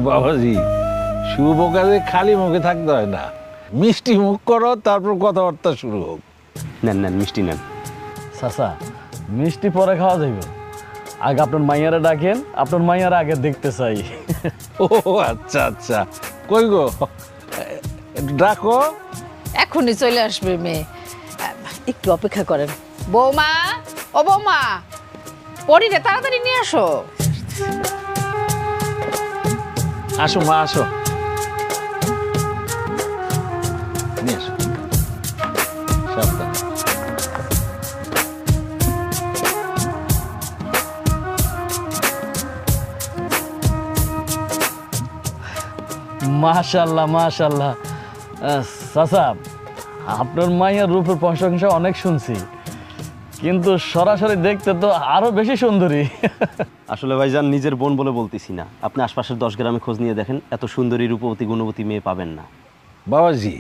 Speaker 4: বাবাজি, শুভ কাজে খালি মুখে থাকতে হয় না, মিষ্টি মুখ করো, তারপর কথাবার্তা শুরু হোক।
Speaker 6: নেন নেন, মিষ্টি নেন।
Speaker 5: চাচা, মিষ্টি পরে খাওয়া যাইব, আগে আপনার মাইয়ারা ডাকেন, আপনার মাইয়ারা আগে দেখতে চাই।
Speaker 4: ও আচ্ছা আচ্ছা, কই গো, ডাকো।
Speaker 1: এখনই চলে আসবে মেয়ে, একটু অপেক্ষা করেন। বৌমা, ও বৌমা, পরিরে তাড়াতাড়ি নিয়ে আসো।
Speaker 4: আসো মা, আসো, নিয়ে আসো। সাবধানে।
Speaker 5: মাশাল্লাহ মাশাল্লাহ। চাচা, আপনার মাইয়ার রূপের প্রশংসা অনেক শুনছি, কিন্তু সরাসরি দেখতে তো আরো বেশি সুন্দরী।
Speaker 6: আসলে ভাইজান, নিজের বোন বলে বলতেছি না, আপনি আশপাশের 10 গ্রামে খোঁজ নিয়ে দেখেন, এত সুন্দরী, রূপবতী, গুণবতী মেয়ে পাবেন না।
Speaker 4: বাবাজি,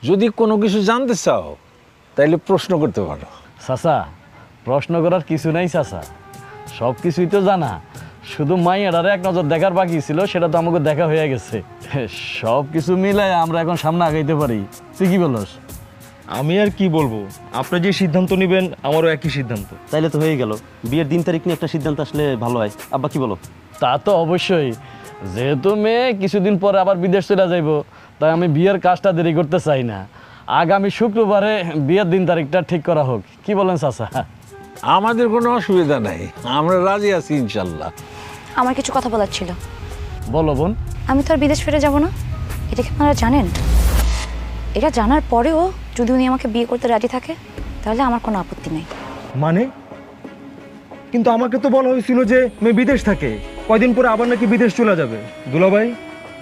Speaker 4: যদি কোনো কিছু জানতে চাও তাইলে প্রশ্ন করতে পারো।
Speaker 5: চাচা, প্রশ্ন করার কিছু নাই চাচা, সব কিছুই তো জানা, শুধু মাইয়াটারে এক নজর দেখার বাকি ছিল, সেটা তো আমাকে দেখা হয়ে গেছে। সব কিছু মিলাই আমরা এখন সামনে আগাইতে পারি। তুই কি বলস?
Speaker 9: আমি আর কি বলবো, আপনি যে সিদ্ধান্ত নেবেন আমারও একই সিদ্ধান্ত।
Speaker 6: তাইলে তো হয়ে গেল, বিয়ের দিন তারিখ নিয়ে একটা সিদ্ধান্ত আসলে ভালো হয়। আব্বা কি বলো?
Speaker 5: তা তো অবশ্যই, যেহেতু মেয়ে কিছুদিন পরে আবার বিদেশ চলে যাইব, তাই আমি বিয়ের কাজটা দেরি করতে চাই না। আগামী শুক্রবারে বিয়ের দিন তারিখটা ঠিক করা হোক, কি বলেন চাচা?
Speaker 4: আমাদের কোনো অসুবিধা নাই, আমরা রাজি আছি ইনশাল্লাহ।
Speaker 3: আমার কিছু কথা বলার ছিল।
Speaker 5: বলো বোন।
Speaker 3: আমি তো আর বিদেশ ফিরে যাব না, এটা কি আপনারা জানেন? এটা জানার পরেও যদি উনি আমাকে বিয়ে করতে রাজি থাকে, তাহলে আমার কোনো আপত্তি নেই।
Speaker 9: মানে? কিন্তু আমাকে তো বলা হয়েছিল যে মেয়ে বিদেশ থাকে, কয়দিন পরে আবার নাকি বিদেশ চলে যাবে। দুলাভাই,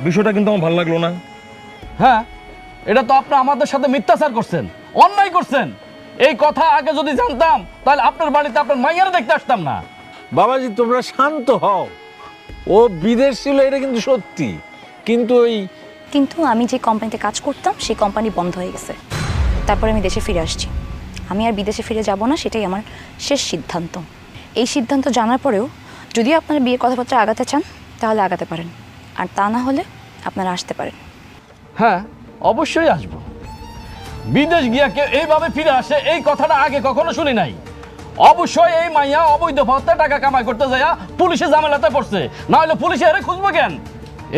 Speaker 9: বিষয়টা কিন্তু আমার ভালো লাগলো না।
Speaker 5: হ্যাঁ, এটা তো আপনি আমাদের সাথে মিথ্যাচার করছেন, অন্যায় করছেন। এই কথা আগে যদি জানতাম তাহলে আপনার বাড়িতে আপনার মাইয়ারা দেখতে আসতাম না।
Speaker 4: বাবাজি, তোমরা শান্ত হও। ও বিদেশ ছিল এটা কিন্তু সত্যি, কিন্তু
Speaker 3: কিন্তু আমি যে কোম্পানিতে কাজ করতাম সেই কোম্পানি বন্ধ হয়ে গেছে, তারপরে আমি দেশে ফিরে আসছি। আমি আর বিদেশে ফিরে যাব না, সেটাই আমার শেষ সিদ্ধান্ত। এই সিদ্ধান্ত জানার পরেও যদি আপনারা বিয়ের কথাবার্তা আগাতে চান তাহলে আগাতে পারেন, আর তা না হলে আপনারা আসতে পারেন।
Speaker 5: হ্যাঁ, অবশ্যই আসবো। বিদেশ গিয়া কেউ এইভাবে ফিরে আসে এই কথাটা আগে কখনো শুনি নাই। অবশ্যই এই মাইয়া অবৈধ পথে টাকা কামাই করতে যায় পুলিশে ঝামেলাতে পড়ছে, না হলে পুলিশে এর খুঁজবো কেন?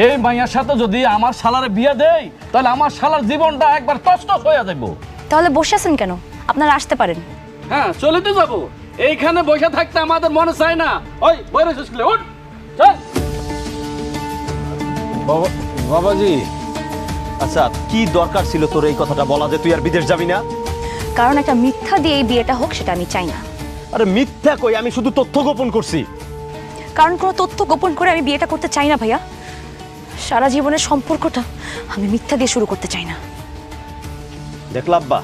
Speaker 5: এই মাইয়ার সাথে যদি আমার শালারে বিয়ে দেই তাহলে আমার শালার জীবনটা একবার তছনছ হয়ে যাবো।
Speaker 3: তাহলে বসে আছেন কেন? আপনারা আসতে পারেন।
Speaker 5: হ্যাঁ, চলে তো যাবো। এইখানে বসে থাকতে আমাদের মনে চায় না। ওই বইরে শুনলে উঠ, চল।
Speaker 4: বাবাজি,
Speaker 6: আচ্ছা, কি দরকার ছিল তোর এই কথাটা বলা যে তুই আর বিদেশ যাবি না?
Speaker 3: কারণ একটা মিথ্যা দিয়ে এই বিয়েটা হোক, সেটা আমি চাই না।
Speaker 6: আরে মিথ্যা কই, আমি শুধু তথ্য গোপন করছি।
Speaker 3: কারণ কোনো তথ্য গোপন করে আমি বিয়েটা করতে চাই না ভাইয়া। সারা জীবনের সম্পর্কটা আমি মিথ্যা দিয়ে শুরু করতে চাই না।
Speaker 6: দেখলা আব্বা,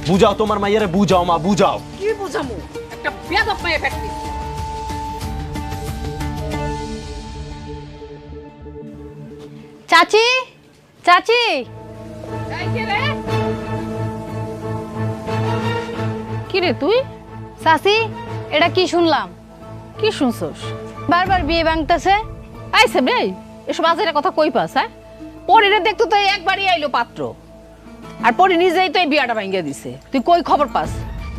Speaker 6: বুঝাও তোমার মাইয়ারে, বুঝাও মা, বুঝাও।
Speaker 1: কি বুঝামু, একটা বেয়াদব মেয়ে ফ্যাক্টরি।
Speaker 7: চাচি, চাচি,
Speaker 1: কি রে তুই?
Speaker 7: চাচি, এটা কি শুনলাম?
Speaker 1: কি শুনছস?
Speaker 7: বারবার বিয়ে ভাঙতেছে।
Speaker 1: আইসে রে, এসব আজের কথা কই পাস? হ্যাঁ, পরিরে দেখতো তো একবারই আইলো পাত্র। আর পরে নিজেই তো এই বিয়াটা ভাঙ্গিয়ে দিছে। তুই কই খবর পাস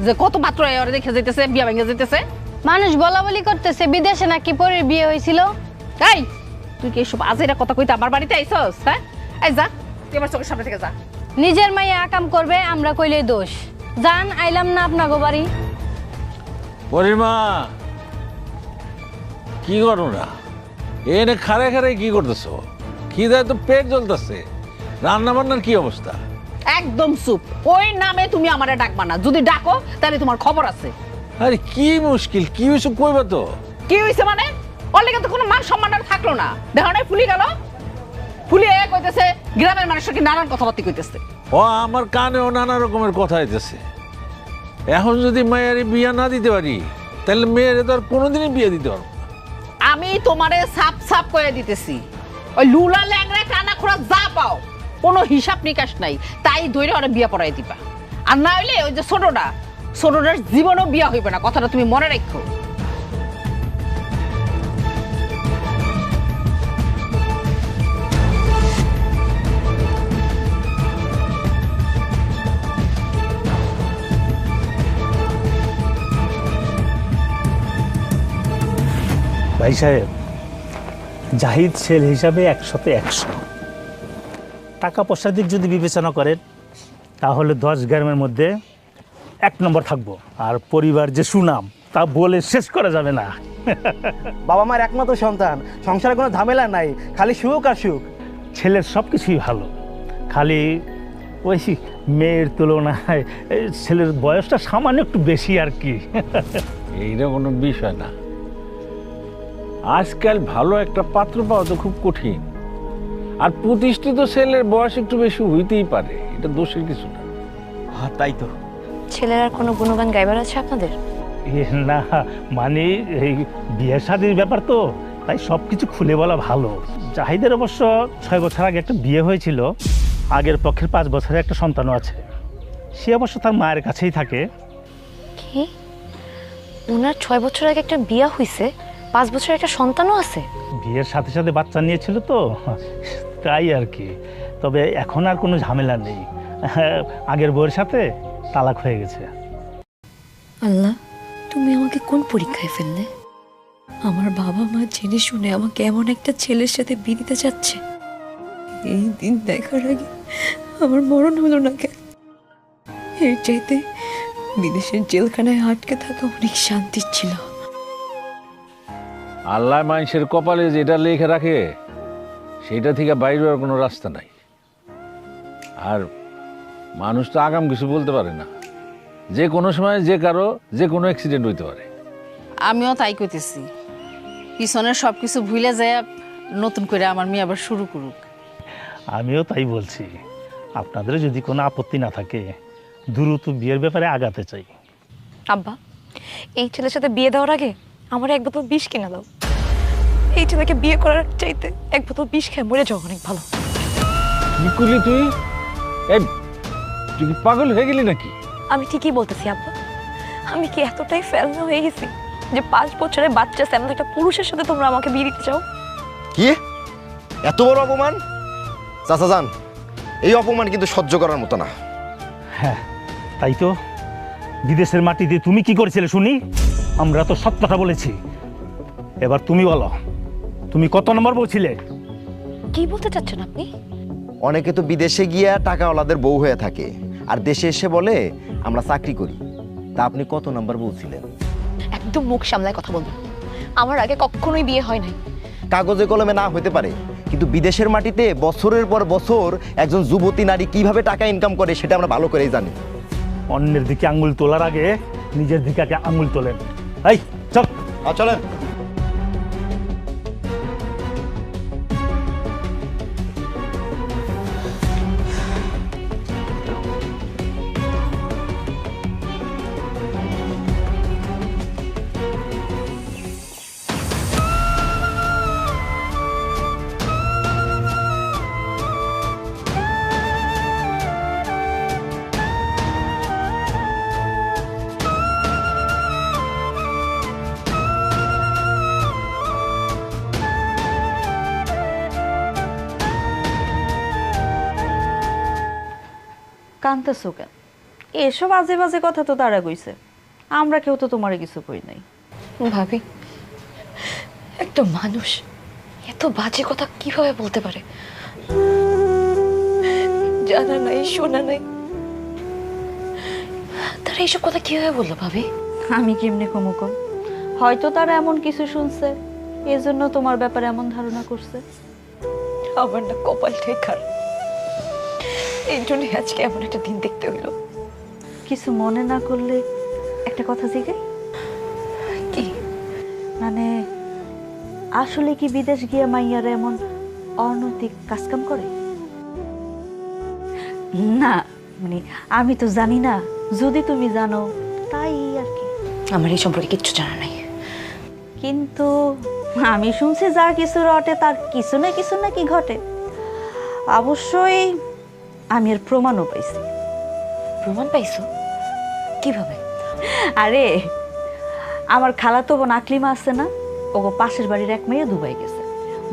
Speaker 1: যে কত মাত্র এবারে দেখে যাইতেছে বিয়া ভাঙ্গিয়ে যাইতেছে?
Speaker 7: মানুষ বলা বলি করতেছে বিদেশে নাকি পরে বিয়ে হয়েছিল।
Speaker 1: এই তুই কি এসব আজেরা কথা কইতে আমার বাড়িতে আইছস? হ্যাঁ, এই যা, তুই আমার চোখের সামনে থেকে যা।
Speaker 7: নিজের মাইয়া আকাম করবে, আমরা কইলে দোষ। জান, আইলাম না আপনাগো বাড়ি।
Speaker 4: পরিমা কি করো না, এনে খারে খারে কি করতেছো? খিদায় তো পেট জ্বলতেছে। রান্না বান্নার কি অবস্থা?
Speaker 1: একদম চুপ। ওই নামে তুমি আমারে ডাকবা না। যদি ডাকো তাহলে তোমার খবর আছে।
Speaker 4: আরে কি মুশকিল, কি হয়েছে কইবা তো?
Speaker 1: কি হইছে মানে? ওর লেগে তো কোনো মান সম্মান আর থাকলো না। দেখো না ফুলি গেল, ফুলিয়ে কইতেছে গ্রামের মানুষকে নানান কথাবার্তা কইতেছে।
Speaker 4: ও আমার কানেও নানা রকমের কথা হইতেছে। এখন যদি মায়ের বিয়া না দিতে পারি তাহলে মেয়ের তো আর কোনোদিনই বিয়ে দিতে পারবো না।
Speaker 1: আমি তোমারে সাপ সাপ করে দিতেছি, ওই লুলা ল্যাংরা কানা খোড়া যা পাও কোনো হিসাব নিকাশ নাই, তাই ধরে ওরা বিয়া পড়াই দিবা। আর না হইলে ওই যে ছোটটার জীবনও বিয়া হইবে না, কথাটা তুমি মনে রাখো।
Speaker 10: ভাই সাহেব, জাহিদ ছেলে হিসাবে 100-তে 100। টাকা পয়সার দিক যদি বিবেচনা করেন তাহলে 10 গ্রামের মধ্যে 1 নম্বর থাকবো। আর পরিবার যে সুনাম তা বলে শেষ করা যাবে না।
Speaker 11: বাবা মার একমাত্র সন্তান, সংসারে কোনো ঝামেলা নাই, খালি সুখ আর সুখ।
Speaker 10: ছেলের সব কিছুই ভালো, খালি ওই মেয়ের তুলনায় ছেলের বয়সটা সামান্য একটু বেশি আর কি।
Speaker 4: এইটা কোনো বিষয় না। আজকাল ভালো একটা পাত্র পাওয়া তো খুব কঠিন। আর প্রতিষ্ঠিত ছেলের বয়স একটু বেশি হইতেই পারে, এটা দোষের কিছু না।
Speaker 11: হ্যাঁ তাই তো।
Speaker 3: ছেলের আর কোনো গুণগান গাইবার আছে আপনাদের?
Speaker 10: না মানে এই বিয়ে শাদীর ব্যাপার তো, তাই সব কিছু খুলে বলা ভালো। জাহিদের অবশ্য 6 বছর আগে একটা বিয়ে হয়েছিল, আগের পক্ষের 5 বছরের একটা সন্তানও আছে। সে অবশ্য তার মায়ের কাছেই থাকে।
Speaker 3: কি, ওনার 6 বছর আগে একটা বিয়ে হয়েছে, 5 বছরের একটা সন্তানও আছে?
Speaker 10: বিয়ের সাথে সাথে বাচ্চা নিয়েছিল তো, তাই আর কি। তবে এখন আর কোনো ঝামেলা নেই, আগের বউয়ের সাথে তালাক হয়ে গেছে।
Speaker 8: আল্লাহ, তুমি আমাকে কোন পরীক্ষায় ফেললে? আমার বাবা মা জেনে শুনে আমাকে এমন একটা ছেলের সাথে বিয়ে দিতে যাচ্ছে। এই দিন দেখার আগে আমার মরণ হলো না কেন? এর চাইতে বিদেশের জেলখানায় আটকে থাকা অনেক শান্তির ছিল।
Speaker 4: আল্লাহ মানুষের কপালে যেটা লেখে রাখে সেটা থেকে বাইরে হওয়ার কোনো রাস্তা নাই। আর মানুষ তো আগাম কিছু বলতে পারে না, যে কোনো সময় যে কারো যে কোনো অ্যাক্সিডেন্ট হইতে পারে।
Speaker 1: আমিও তাই কইতেছি, পিছনের সব কিছু ভুলে যায় নতুন করে আমার মেয়ে আবার শুরু করুক।
Speaker 10: আমিও তাই বলছি, আপনাদের যদি কোনো আপত্তি না থাকে দ্রুত বিয়ের ব্যাপারে আগাতে চাই।
Speaker 3: আব্বা, এই ছেলের সাথে বিয়ে দেওয়ার আগে আমার 1 বোতল বিষ কিনে দাও। এই ছেলেকে বিয়ে করার চাইতে 1 বোতল বিষ খেয়ে মরে যাওয়া অনেক ভালো।
Speaker 4: কি করলি তুই? তুই কি পাগল হয়ে গেলি নাকি?
Speaker 3: আমি ঠিকই বলতেছি আব্বা। আমি কি এতটাই ফেলনা হয়ে গেছি যে 5 বছরের বাচ্চা স্যামন একটা পুরুষের সাথে তোমরা আমাকে বিয়ে দিতে চাও?
Speaker 6: কি এত বড় অপমান? চাচা যান, এই অপমান কিন্তু সহ্য করার মতো না।
Speaker 10: হ্যাঁ তাই তো, বিদেশের মাটিতে তুমি কি করেছিলে শুনি? আমরা তো সব কথা বলেছি, এবার তুমি বলো, তুমি কত নম্বর বউ ছিলে?
Speaker 3: কি বলতে চাচ্ছেন আপনি?
Speaker 6: অনেকে তো বিদেশে গিয়া টাকাওয়ালাদের বউ হয়ে থাকে, আর দেশে এসে বলে আমরা চাকরি করি। তা আপনি কত নাম্বার বউ ছিলেন?
Speaker 3: একদম মুখ সামলায় কথা বলবেন। আমার আগে কখনোই বিয়ে হয় নাই।
Speaker 6: কাগজে কলমে না হতে পারে, কিন্তু বিদেশের মাটিতে বছরের পর বছর একজন যুবতী নারী কিভাবে টাকা ইনকাম করে সেটা আমরা ভালো করেই জানি।
Speaker 10: অন্যের দিকে আঙুল তোলার আগে নিজের দিকে আগে আঙুল তোলেন। এই চল,
Speaker 6: চলেন।
Speaker 2: কানতেছো কেন? এসব আজে বাজে কথা তো তারা কইছে, আমরা কেউ তো তোমারে কিছু কই নাই।
Speaker 3: ভাবি, একটা মানুষ এত বাজে কথা কিভাবে বলতে পারে? জানা নাই, শোনা নাই, তারা এইসব কথা কিভাবে বললো ভাবি?
Speaker 2: আমি কেমনে কমুকম, হয়তো তারা এমন কিছু শুনছে, এজন্য তোমার ব্যাপারে এমন ধারণা করছে।
Speaker 3: আমার না কপালটাই খারাপ, এই জন্য আজকে এমন একটা দিন দেখতে হইলো।
Speaker 2: কিছু মনে না করলে একটা কথা জিজ্ঞাই।
Speaker 3: কি?
Speaker 2: মানে আসলে কি বিদেশ গিয়া মাইয়ারা এমন অনৈতিক কাজকাম করে? না মানে আমি তো জানি না, যদি তুমি জানো তাই আর কি।
Speaker 3: আমার এই সম্পর্কে কিচ্ছু জানা নাই।
Speaker 2: কিন্তু আমি শুনছি যা কিছু রটে তার কিছু না কিছু নাকি ঘটে। অবশ্যই আমি এর প্রমাণও পাইছি।
Speaker 3: প্রমাণ পাইছো? কিভাবে?
Speaker 2: আরে আমার খালাতো বোন আকলিমা আছে না, ওগো পাশের বাড়ির এক মেয়ে দুবাই গেছে।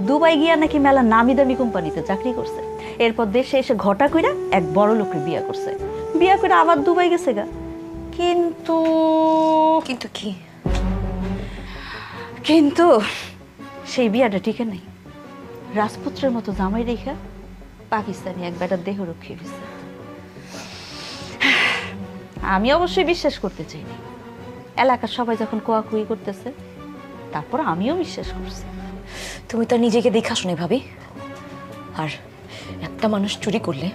Speaker 2: দুবাই গিয়া নাকি মেলা নামি দামি কোম্পানিতে চাকরি করছে। এরপর দেশে এসে ঘটা কইরা এক বড় লোকের বিয়া করছে। বিয়া করে আবার দুবাই গেছে গা। কিন্তু
Speaker 3: কিন্তু কি?
Speaker 2: কিন্তু সেই বিয়াটা টিকে নাই। রাজপুত্রের মতো জামাই রেখা পাকিস্তানি এক বেটার দেহ রক্ষী হয়েছে। আমি অবশ্যই বিশ্বাস করতে চাইনি, এলাকার সবাই যখন কোয়াকুই করতেছে তারপর আমিও বিশ্বাস করছি।
Speaker 3: তুমি তো নিজেকে দেখা শুনে ভাবি। আর একটা মানুষ চুরি করলে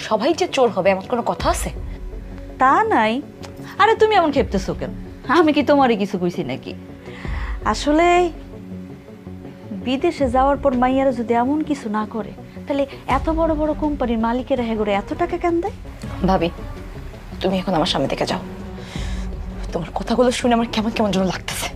Speaker 3: সবাই যে চোর হবে এমন কোনো কথা আছে?
Speaker 2: তা নাই। আরে তুমি এমন খেপতেছো কেন? আমি কি তোমারই কিছু কইছি নাকি? আসলে বিদেশে যাওয়ার পর মাইয়ারা যদি এমন কিছু না করে, তাহলে এত বড় বড় কোম্পানির মালিকেরা হেগরে এত টাকা কেন দেয়?
Speaker 3: ভাবি, তুমি এখন আমার সামনে থেকে যাও। তোমার কথাগুলো শুনে আমার কেমন কেমন যেন লাগতেছে।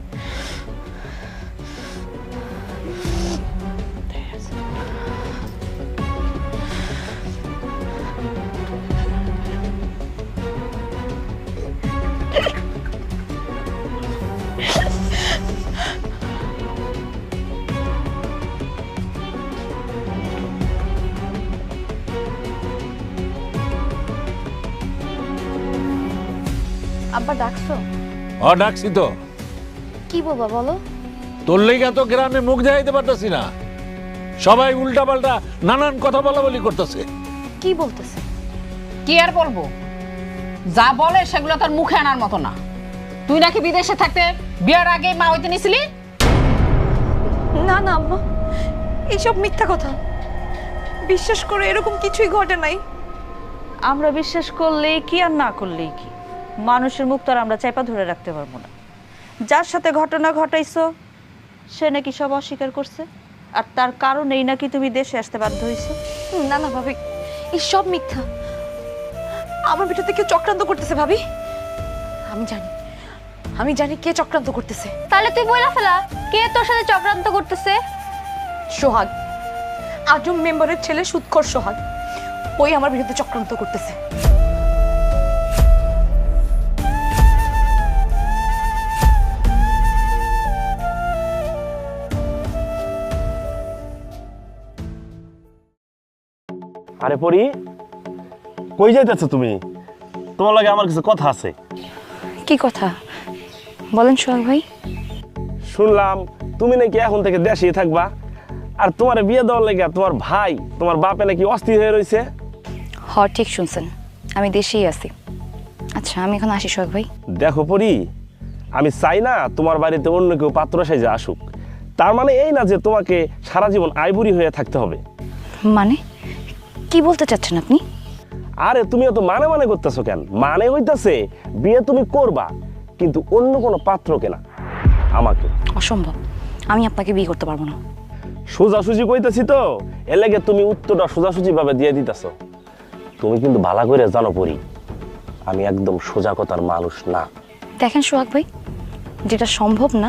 Speaker 7: আব্বা ডাকছো?
Speaker 4: ডাকছি তো।
Speaker 7: কি বলবা বলো?
Speaker 4: তোর লেগে তো গ্রামে মুখ দেখাইতে পারতেছি না, সবাই উল্টা পাল্টা নানান কথা বলা বলি করতেছে।
Speaker 7: কি বলতেছে?
Speaker 1: কি আর বলবো, যা বলে সেগুলো তোর মুখে আনার মতো না। তুই নাকি বিদেশে থাকতে বিয়ার আগে মা হইতে নিছিলি?
Speaker 3: না না আম্মা, এইসব মিথ্যা কথা। বিশ্বাস করে এরকম কিছুই ঘটে নাই।
Speaker 2: আমরা বিশ্বাস করলেই কি আর না করলেই কি, মানুষের মুখ তো আর আমরা চাপা ধরে রাখতে পারবো না। যার সাথে ঘটনা ঘটাইছো সে নাকি সব অস্বীকার করছে, আর তার কারণেই নাকি তুমি দেশে আসতে বাধ্য হইছো।
Speaker 3: না না ভাবি, এই সব মিথ্যা। আমার ভিতর থেকে চক্রান্ত করতেছে ভাবি। আমি জানি কে চক্রান্ত করতেছে।
Speaker 7: তাহলে তুই বইলা ফেলা, কে তোর সাথে চক্রান্ত করতেছে?
Speaker 3: সোহাগ, আজম মেম্বারের ছেলে সুৎখর সোহাগ, ওই আমার বিরুদ্ধে চক্রান্ত করতেছে।
Speaker 6: আরে পরি, কই যাইতেছো তুমি? তোমার লাগে আমার কিছু কথা আছে।
Speaker 3: কি কথা বলেন সোহাগ ভাই?
Speaker 6: শুনলাম তুমি নাকি এখন থেকে দেশেই থাকবা, আর তোমার বিয়ে দেওয়ার লাগে তোমার ভাই, তোমার বাপে নাকি অস্থির হয়ে রয়েছে।
Speaker 3: ঠিক শুনছেন, আমি দেশেই আছি। আচ্ছা আমি এখন আসি সোহাগ ভাই।
Speaker 6: দেখো পরি, আমি চাই না তোমার বাড়িতে অন্য কেউ পাত্র সাইজে আসুক। তার মানে এই না যে তোমাকে সারা জীবন আইবুড়ি হয়ে থাকতে হবে।
Speaker 3: মানে কি বলতে চাচ্ছেন আপনি?
Speaker 6: আরে তুমি তো মানে মানে করতেছো কেন? মানে হইতাছে বিয়ে তুমি করবা, কিন্তু অন্য কোনো পাত্রকে না, আমাকে।
Speaker 3: অসম্ভব, আমি আপনাকে বিয়ে করতে পারবো না।
Speaker 6: সোজাসুজি কইতেছি তো, এর লাগে তুমি উত্তরটা সোজাসুজি ভাবে দিয়ে দিতেছো। তুমি কিন্তু ভালো করে জানো পরি, আমি একদম সোজা কথার মানুষ না।
Speaker 3: দেখেন সোহাগ ভাই, যেটা সম্ভব না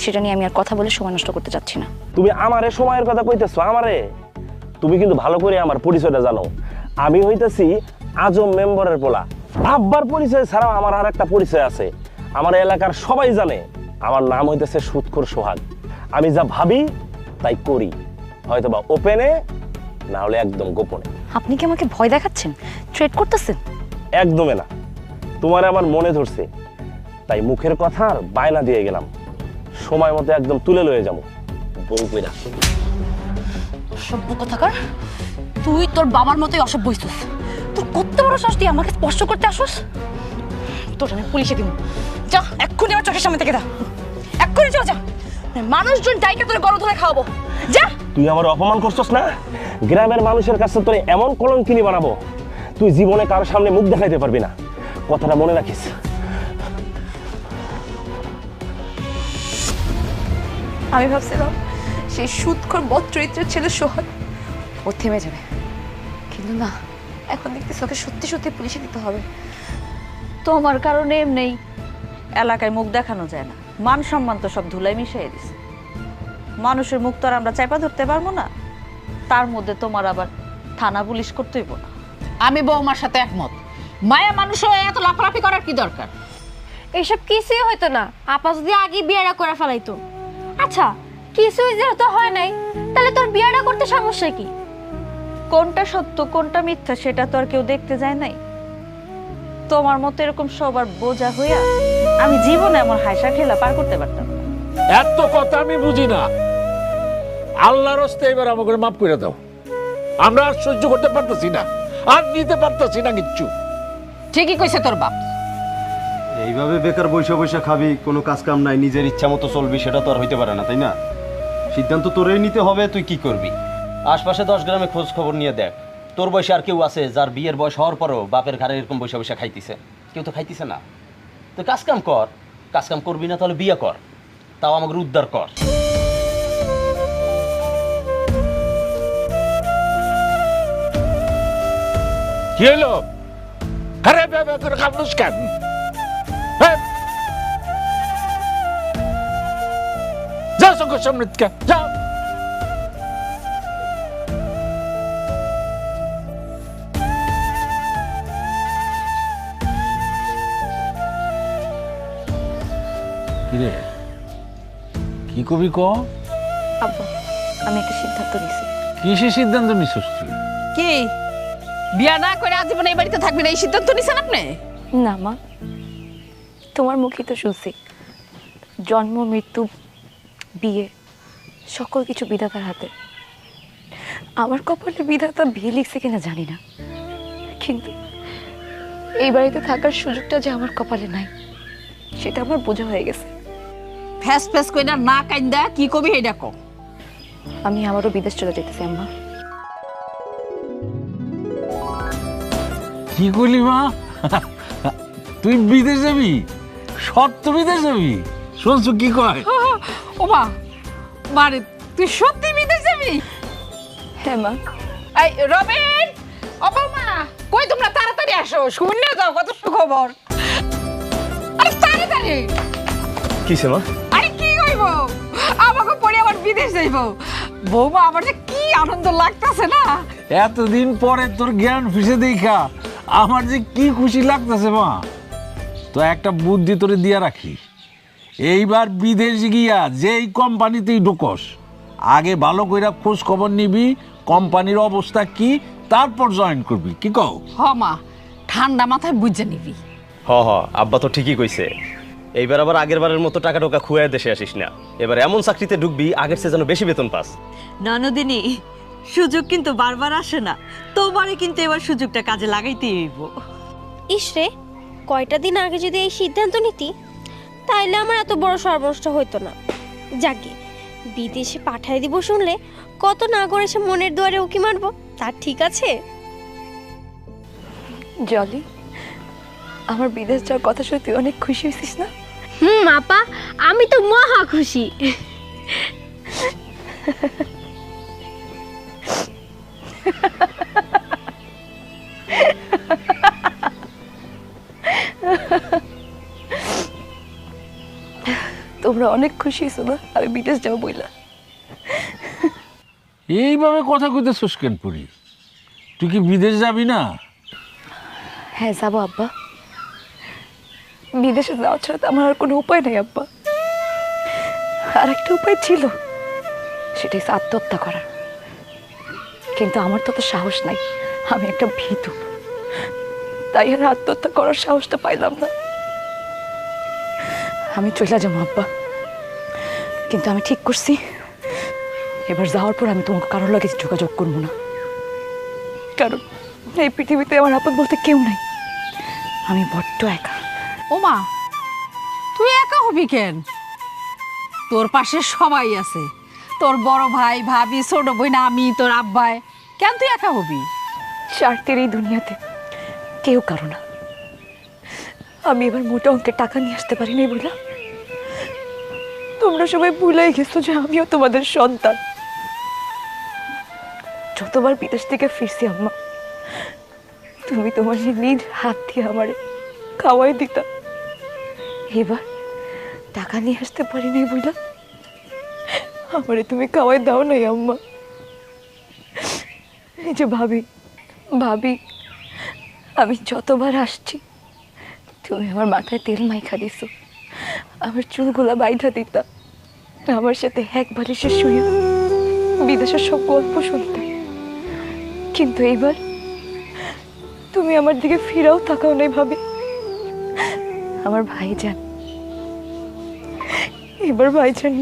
Speaker 3: সেটা নিয়ে আমি আর কথা বলে সময় নষ্ট করতে চাচ্ছি না।
Speaker 6: তুমি আমারে সময়ের কথা কইতেছো? আমারে তুমি কিন্তু ভালো করে আমার পরিচয়টা জানো। আমি হইতেছি আজম মেম্বারের পোলা। আব্বার পরিচয় ছাড়াও আমার আর একটা পরিচয় আছে। আমার এলাকার সবাই জানে আমার নাম হইতেছে সুৎখর সোহাগ। আমি যা ভাবি তাই করি, হয়তো বা ওপেনে, না হলে একদম গোপনে।
Speaker 3: আপনি কি আমাকে ভয় দেখাচ্ছেন, থ্রেট করতেছেন?
Speaker 6: একদমই না, তোমার আমার মনে ধরছে, তাই মুখের কথা আর বায়না দিয়ে গেলাম, সময় মতো একদম তুলে লয়ে যাবো বউ কইরা।
Speaker 3: অসভ্য কথাকার, তুই তোর বাবার মতোই অসভ্য হইছিস। তোর কত বড় সাহস তুই আমাকে স্পর্শ করতে আসোস? তোর আমি পুলিশে দিব। যা এক্ষুনি আমার চোখের সামনে থেকে যা, এক্ষুনি চল যা, মানুষজন ডাইকে তোর গলা ধরে খাওয়াবো। যা।
Speaker 6: তুই আমার অপমান করছস না, গ্রামের মানুষের কাছে তোর এমন কলঙ্কিনী বানাবো তুই জীবনে কারোর সামনে মুখ দেখাইতে পারবি না, কথাটা মনে রাখিস।
Speaker 3: আমি ভাবছিলাম সেই সুদখোর বদ চরিত্রের ছেলে সোহাগ ও থেমে যাবে, কিন্তু না, এখন দেখতেছি ওকে সত্যি সত্যি পুলিশে দিতে হবে।
Speaker 2: তোমার কারণে এমনি এলাকায় মুখ দেখানো যায় না, মান সম্মান তো সব ধুলাই মিশিয়ে দিছে। মানুষের মুখ তো আর আমরা চাইপা ধরতে পারবো না, তার মধ্যে তোমার আবার থানা পুলিশ করতেই না।
Speaker 1: আমি বৌমার সাথে একমত, মায়া মানুষ হয়ে এত লাফালাফি করার কি দরকার?
Speaker 7: এইসব কিছুই হইতো না আপা যদি আগে বিয়েটা করে ফেলাইতো। আচ্ছা কিছুই যেহেতু হয় নাই, তাহলে তোর বিয়েটা করতে সমস্যা কি?
Speaker 2: কোনটা সত্য কোনটা মিথ্যা সেটা তো আর কেউ দেখতে যায় নাই। তোমার মতো এরকম সবার বোঝা হইয়া আমি জীবনে আমার হাসা খেলা পার করতে পারতাম না।
Speaker 4: এত কথা আমি বুঝি না, আল্লাহর হস্তে এবার আমাকে মাফ করে দাও, আমরা আর সহ্য করতে পারতেছি না, আর নিতে পারতেছি না কিচ্ছু।
Speaker 1: ঠিকই কইছে তোর বাপ।
Speaker 9: এইভাবে বেকার বৈশা বৈশা খাবি, কোনো কাজ কাম নাই, নিজের ইচ্ছা মতো চলবি, সেটা তো আর হইতে পারে না, তাই না? সিদ্ধান্ত তোরেই নিতে হবে, তুই কি করবি।
Speaker 12: আশপাশে 10 গ্রামে খোঁজ খবর নিয়ে দেখ, তোর বয়সে আর কেউ আছে যার বিয়ের বয়স হওয়ার পরও বাপের ঘাড়ে এরকম বৈশা বৈশা খাইতেছে? কেউ তো খাইতেছে না। তুই কাজ কাম কর, কাজ কাম করবি না তাহলে বিয়ে কর, তাও আমাকে উদ্ধার কর।
Speaker 4: কি হলো? খারাপ ব্যাপার করে খাবলুস কেন? যাও চোখের সামনে থেকে যাও। কিরে কি কবি ক?
Speaker 3: আব্বা, আমি একটা সিদ্ধান্ত নিছি।
Speaker 4: কিসের সিদ্ধান্ত নিছিস তুই?
Speaker 1: কি বিয়া না করে আজীবন এই বাড়িতে থাকবি না, এই সিদ্ধান্ত নিছেন আপনি?
Speaker 3: না মা, তোমার মুখে তো শুনছি জন্ম মৃত্যু বিয়ে সকল কিছু বিধাতার হাতে। আমার কপালে বিধাতা বিয়ে লিখছে কিনা জানি না, কিন্তু এই বাড়িতে থাকার সুযোগটা যে আমার কপালে নাই সেটা আমার বোঝা হয়ে গেছে।
Speaker 1: ফ্যাস ফ্যাস কইনা না কাইন্দা কি কবি এইটা কো।
Speaker 3: আমি আবারও বিদেশ চলে যেতেছি আম্মা।
Speaker 4: কি করলি মা? তুই বিদেশ যাবি? সত্য বিদেশ যাবি? শুনছো কি কয়?
Speaker 1: ও মা, মানে তুই সত্যি বিদেশ যাবি?
Speaker 3: হ্যাঁ মা।
Speaker 1: এই রবিন, ও বৌমা, কই তোমরা তাড়াতাড়ি আসো, শুনে যাও কত সুখবর। আরে তাড়াতাড়ি।
Speaker 6: কিসে মা?
Speaker 1: আরে কি কইব, আমাকে পরে আবার বিদেশ যাইব। বৌমা আমার যে কি আনন্দ লাগতেছে না।
Speaker 4: এতদিন পরে তোর জ্ঞান ফিসে দেখা আমার যে কি খুশি লাগতেছে মা। তো একটা বুদ্ধি তোরে দিয়া রাখি, এইবার বিদেশ গিয়া যেই কোম্পানিতেই ঢুকস আগে ভালো কইরা খোঁজ খবর নিবি কোম্পানির অবস্থা কি, তারপর জয়েন করবি। কি কও?
Speaker 1: হ মা, ঠান্ডা মাথায় বুঝে নিবি।
Speaker 12: হ হ, আব্বা তো ঠিকই কইছে। এইবার আবার আগের বারের মতো টাকা টোকা খুয়ায় দেশে আসিস না, এবার এমন চাকরিতে ঢুকবি আগের চেয়ে যেন বেশি বেতন পাস।
Speaker 2: নানদিনী, সুযোগ কিন্তু বারবার আসে না, তোমারই কিন্তু এবার সুযোগটা কাজে লাগাইতেই হইব।
Speaker 7: ইসরে, কয়টা দিন আগে যদি এই সিদ্ধান্ত নিতি তাইলে আমার এত বড় সর্বনষ্ট হইতো না। যাকে বিদেশে পাঠাই দিব শুনলে কত না করে সে মনের দুয়ারে উকি মারবো, তার ঠিক আছে?
Speaker 3: জলি, আমার বিদেশ যাওয়ার কথা শুনে তুই অনেক খুশি হয়েছিস না?
Speaker 7: আপা, আমি তো মহা খুশি।
Speaker 3: তোমরা অনেক খুশি হয়েছো না আমি বিদেশ যাবো বইলা?
Speaker 4: এইভাবে কথা কইতেছস কেন পুরি? তুই কি বিদেশ যাবি না?
Speaker 3: হ্যাঁ যাবো আব্বা, বিদেশে যাওয়া ছাড়া তো আমার আর কোনো উপায় নেই আব্বা। আর একটা উপায় ছিল, সেটাই আত্মহত্যা করার, কিন্তু আমার তো সাহস নাই, আমি একটা ভীতু। তাই আর আত্মহত্যা করার সাহসটা পাইলাম না। আমি চলে যাবো আব্বা, কিন্তু আমি ঠিক করছি এবার যাওয়ার পর আমি তোমাকে কারোর লাগে যোগাযোগ করবো না, কারণ এই পৃথিবীতে আমার আপন বলতে কেউ নাই। আমি বড্ড একা।
Speaker 1: ওমা, তুই একা হবি কেন? তোর পাশে সবাই আছে, তোর বড় ভাই, ভাবি, ছোট বোন, আমি, তোর আব্বাই। কেন তুই একা হবি?
Speaker 3: স্বার্থের এই দুনিয়াতে কেউ কারো না। আমি এবার মোটা অঙ্কের টাকা নিয়ে আসতে পারি নাই বলে তোমরা সবাই ভুলেই গেছো যে আমিও তোমাদের সন্তান। যতবার বিদেশ থেকে ফিরছি আম্মা, তুমি তোমার নিজ হাত দিয়ে আমার খাওয়াই দিতা। এবার টাকা নিয়ে আসতে পারি নাই বলে আমারে তুমি খাওয়াই দাও নাই আম্মা। এই যে ভাবি, আমি যতবার আসছি তুমি আমার মাথায় তেল মাইখা দিছো, আমার চুলগুলা বাইধা দিতা, আমার সাথে এক বালিশে শুয়ে বিদেশের সব গল্প শুনতে। কিন্তু এইবার তুমি আমার দিকে ফিরাও তাকাও নাই ভাবি। আমার ভাইজান, এবার ভাইজান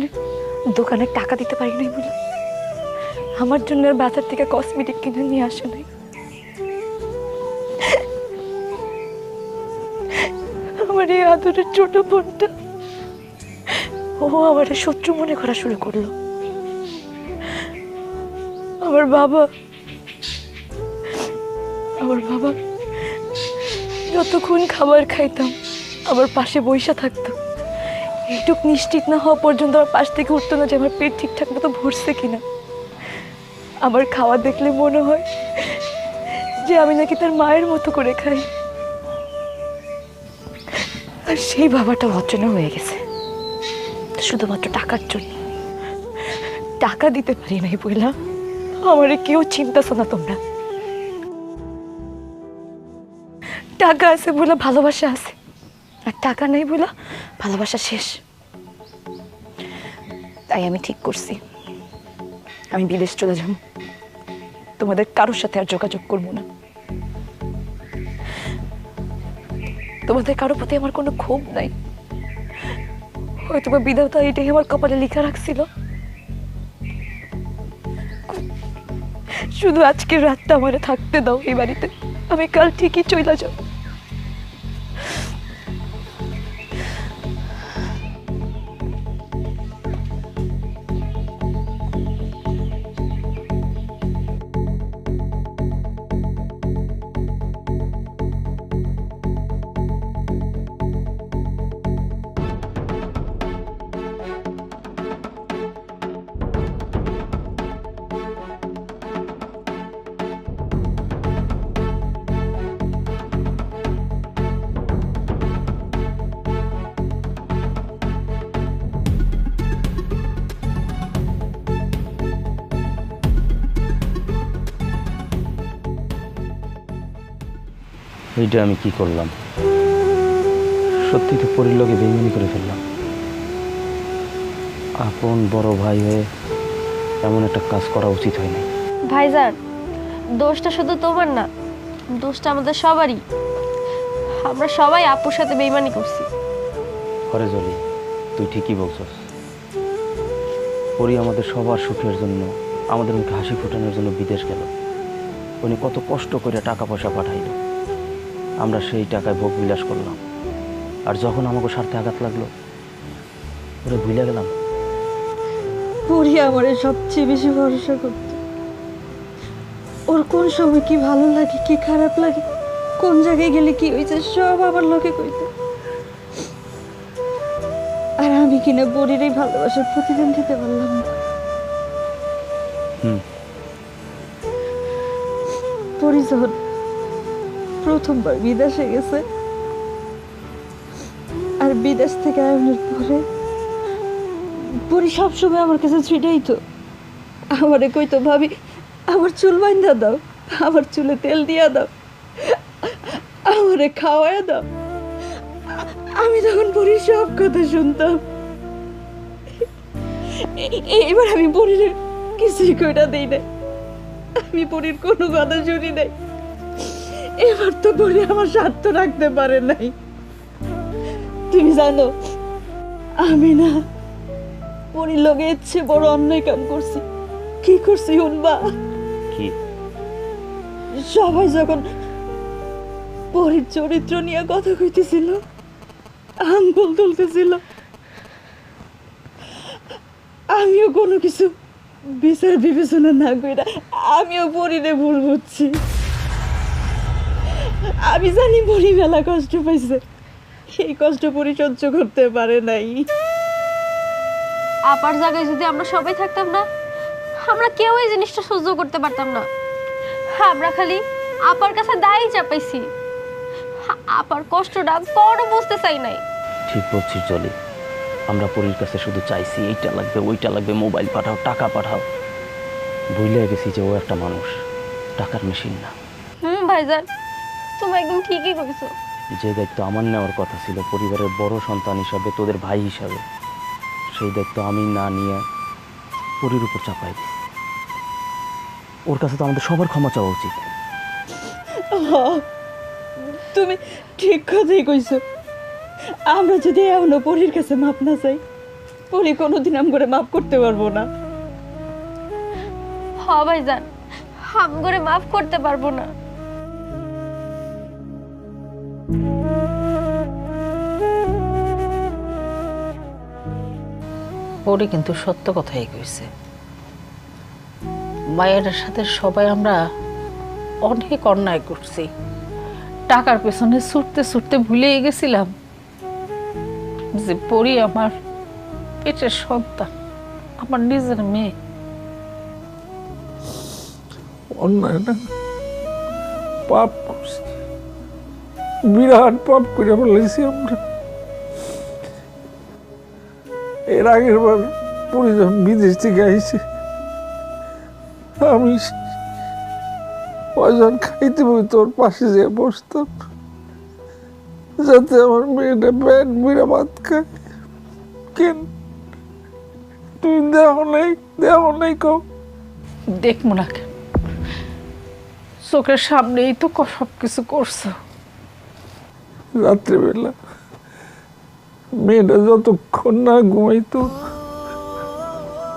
Speaker 3: দোকানে টাকা দিতে পারি নাই বলে আমার জন্য আর বাজার থেকে কসমেটিক কিনে নিয়ে আসে নাই। আমার এই আদরের ছোট বোনটা ও আমার শত্রু মনে করা শুরু করলো। আমার বাবা যতক্ষণ খাবার খাইতাম আমার পাশে বইসা থাকতো, এইটুক নিশ্চিত না হওয়া পর্যন্ত আমার পাশ থেকে উঠতো না যে আমার পেট ঠিকঠাক মতো ভরছে কিনা। আমার খাওয়া দেখলে মনে হয় যে আমি নাকি তার মায়ের মতো করে খাই। আর সেই বাবাটা অচেনা হয়ে গেছে শুধুমাত্র টাকার জন্য। টাকা দিতে পারি নাই বইলা আমারে কেউ চিন্তাছো না তোমরা। টাকা আছে বলে ভালোবাসা আছে, আর টাকা নেই বলে ভালোবাসা শেষ। তাই আমি ঠিক করছি আমি বিদেশ চলে যাব, তোমাদের কারোর সাথে আর যোগাযোগ করবো না। তোমাদের কারোর প্রতি আমার কোনো ক্ষোভ নাই, হয়তো বা বিধাতা এটাই আমার কপালে লেখা রাখছিল। শুধু আজকের রাতটা আমারে থাকতে দাও এই বাড়িতে, আমি কাল ঠিকই চলে যাব।
Speaker 12: এইটা আমি কি করলাম? সত্যি তো পরির লোকে বেইমানি করে ফেললাম। আপন বড় ভাই হয়ে এমন একটা কাজ করা উচিত হয়নি।
Speaker 7: ভাইজান, দোষটা শুধু তোমার না, দোষটা আমাদের সবারই। আমরা সবাই আপুর সাথে বেইমানি করছি।
Speaker 12: ঘরে জলি, তুই ঠিকই বলছস। পরি আমাদের সবার সুখের জন্য, আমাদের মুখে হাসি ফোটানোর জন্য বিদেশ গেল। উনি কত কষ্ট করে টাকা পয়সা পাঠাইল, আমরা সেই টাকায় ভোগ বিলাস করলাম। আর যখন আমাকে স্বার্থে আঘাত লাগলো ওরা ভুলে গেলাম।
Speaker 2: পরি আমারে সবচেয়ে বেশি ভরসা করত। ওর কোন সময় কি ভালো লাগে, কি খারাপ লাগে, কোন জায়গায় গেলে কি হয়েছে সব আমার লোকে কইত। আর আমি কিনা পরির এই ভালোবাসার প্রতিদান দিতে পারলাম না। পরি যখন প্রথমবার বিদেশে গেছে আর বিদেশ থেকে আসার পরে পরি সবসময় আমার কাছে ছিটাই তো আমারে কইতো, ভাবি আমার চুল বাঁধা দাও, আমার চুলে তেল দিয়া দাও, আমারে খাওয়ায় দাও। আমি তখন পরির সব কথা শুনতাম। এবার আমি পরির কিছুই কইটা দেই না, আমি পরির কোনো কথা শুনি নাই। এবার তো পরি আমার স্বার্থ রাখতে পারে নাই। তুমি জানো আমি না পরির লগে ইচ্ছে বড় অন্যায় কাম করছি। কি করছি শুনবা?
Speaker 6: কি?
Speaker 2: সবাই যখন পরির চরিত্র নিয়ে কথা কইতেছিল, আঙ্গুল তুলতেছিল, আমিও কোনো কিছু বিচার বিবেচনা না কইরা আমিও পরিরে ভুল বুঝছি। আমি জানি পরি মেলা কষ্ট পাইছে, এই কষ্ট পরি সহ্য করতে পারে নাই।
Speaker 7: আপার জায়গায় যদি আমরা সবাই থাকতাম না, আমরা কেউ এই জিনিসটা সহ্য করতে পারতাম না। আমরা খালি আপার কাছে দায়ী চাপাইছি, আপার কষ্টটা কোনো বুঝতে চাই নাই।
Speaker 12: ঠিক বলছিস জলি, আমরা পরীর কাছে শুধু চাইছি এইটা লাগবে ওইটা লাগবে, মোবাইল পাঠাও, টাকা পাঠাও। ভুলে গেছি যে ও একটা মানুষ, টাকার মেশিন না।
Speaker 7: ভাইজান, তুমি একদম ঠিকই কইছো।
Speaker 12: যে দায়িত্ব আমার নেওয়ার কথা ছিল পরিবারের বড় সন্তান হিসাবে, তোদের ভাই হিসাবে, সেই দায়িত্ব আমি না নিয়ে পরির উপর চাপাই দিই। ওর কাছে তো আমাদের সবার ক্ষমা চাওয়া উচিত।
Speaker 2: তুমি ঠিক কথাই কইছো। আমরা যদি এখনো পরির কাছে মাপ না চাই, পরি কোনোদিন আম করে মাফ করতে পারবো না।
Speaker 7: ভাইজান, হাম করে মাফ করতে পারবো না।
Speaker 1: পরি কিন্তু সত্য কথাই কইছে। মায়ের সাথে সবাই আমরা অনেক অন্যায় করছি, টাকার পেছনে ছুটতে ছুটতে ভুলে গেছিলাম যে পরি আমার পেটের সন্তান, আমার নিজের মেয়ে।
Speaker 4: অন্যায় না, পাপ করছি, বিরাট পাপ করে ফেলেছি আমরা। এর আগের বার পরি যখন বিদেশ থেকে আইছে, আমি কয়জন খাইতে বই তোর পাশে যেয়ে বসতাম, যাতে আমার মেয়েটা পেট বিড়া ভাত খায়। কেন তুই দেখো নাই কও?
Speaker 1: দেখবো না কেন? চোখের সামনেই তো সব কিছু করছো।
Speaker 4: রাত্রেবেলা মেয়েটা যতক্ষণ না ঘুমাইতো,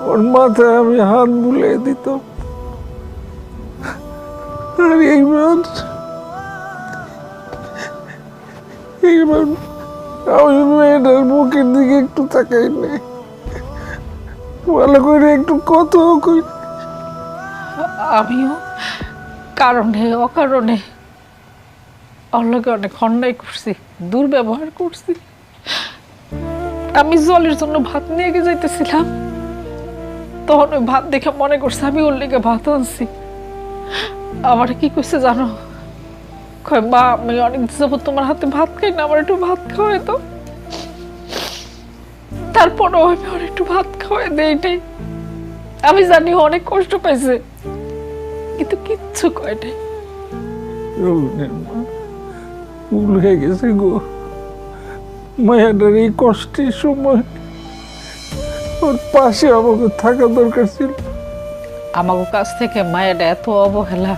Speaker 4: ওর মাথায় আমি হাত বুলিয়ে দিতাম। আর এইবার আমি মেয়েটার মুখের দিকে একটু তাকাই নেই, ভালো করে একটু কত কই।
Speaker 1: আমিও কারণে অকারণে অল্লাহকে অনেক অন্যায় করছি, দুর্ব্যবহার করছি। আমি জলের জন্য ভাত নিয়ে গিয়ে যাইতেছিলাম, তখন ওই ভাত দেখে মনে করছে আমি ওর লেগে ভাত আনছি। আমার কি কইছে জানো? কয়, মা আমি অনেক যাবত তোমার হাতে ভাত খাই না, আমার একটু ভাত খাওয়াই তো। তারপরও আমি ওর একটু ভাত খাওয়াই দেই নাই। আমি জানি ও অনেক কষ্ট পাইছে, কিন্তু কিচ্ছু কয় নাই।
Speaker 4: ভুল হয়ে গেছে গো, মায়াটার এই কষ্টের সময় ওর পাশে আমাকে থাকা দরকার ছিল।
Speaker 1: আমাকে কাছ থেকে মায়েরা এত অবহেলা,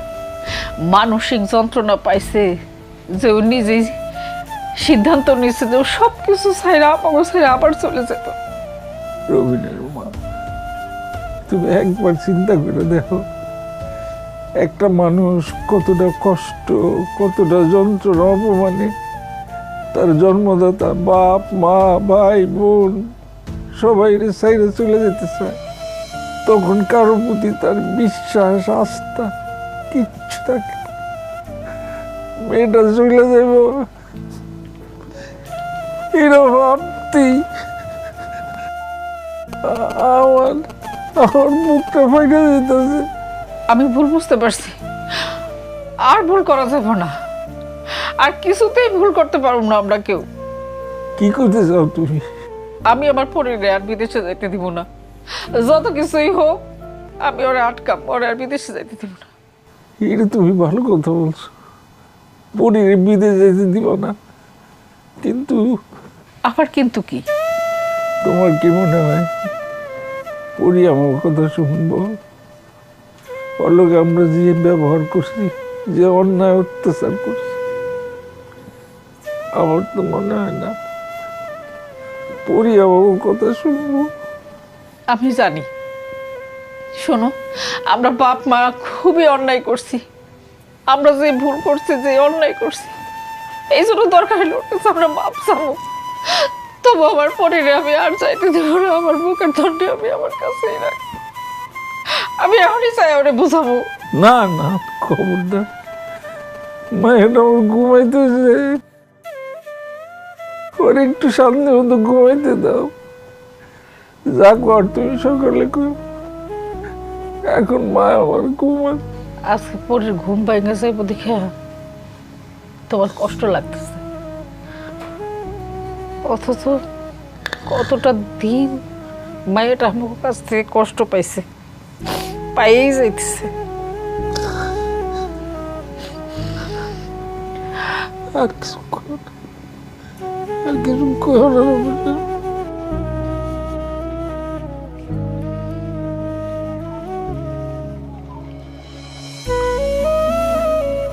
Speaker 1: মানসিক যন্ত্রণা পাইছে যে ও নিজেই সিদ্ধান্ত নিয়েছে যে ও সব কিছু ছাইরা আমাকে ছাইরা আবার চলে যেত।
Speaker 4: রবিনের মা, তুমি একবার চিন্তা করে দেখো, একটা মানুষ কতটা কষ্ট, কতটা যন্ত্রণা, অপমানে তার জন্মদাতা বাপ মা ভাই বোন সবাই সাইডে চলে যেতে চায়, তখন কারো প্রতি তার বিশ্বাস আস্থা কিচ্ছু থাকে। মেয়েটা চলে যাইব এরা ভাবতেই আমার মুখটা ফাইটা যেতেছে।
Speaker 1: আমি ভুল বুঝতে পারছি, আর ভুল করা যাবে না, আর কিছুতেই ভুল করতে পারবো না আমরা কেউ।
Speaker 4: কি করতে চাও তুমি?
Speaker 1: আমি আমার পরিবারে আর বিদেশে যাইতে দিব না, যত কিছুই হোক আমি ওরা আটকাম, ওরা আর বিদেশে যাইতে দিব না।
Speaker 4: এটা তুমি ভালো কথা বলছো, পরিবারে বিদেশে যাইতে দিব না, কিন্তু
Speaker 1: আবার কিন্তু কি?
Speaker 4: তোমার কি মনে হয় পরি আমার কথা শুনবো? ওর লোকে আমরা যে ব্যবহার করছি যে অন্যায় অত্যাচার করছে, আমার তো মনে হয় না পরি আমার কথা শুনবো।
Speaker 1: আমি জানি, শোনো, আমরা বাপ মা খুবই অন্যায় করছি। আমরা যে ভুল করছি, যে অন্যায় করছি, এই জন্য দরকার হলো আমরা বাপ চাবো। তবু আমার পরিরে আমি আর চাইতে দেবো না। আমার বুকের দণ্ডে আমি আমার কাছেই রাখি। আমি এখনই চাই ওরে বুঝাবো।
Speaker 4: না না, খবরদার, মায়ের আমার ঘুমাইতেছে, ওর একটু শান্তি মতো ঘুমাইতে দাও। যা কর তুমি সকালে কর, এখন মা আমার ঘুমা।
Speaker 1: আজকে পরের ঘুম ভেঙে যাইবো দেখে তোমার কষ্ট লাগতেছে, অথচ কতটা দিন মায়েরা আমার কাছ থেকে কষ্ট পাইছে, পাইয়েই যাইতেছে।
Speaker 4: আর কিছু করো না, আর কিছু করো না।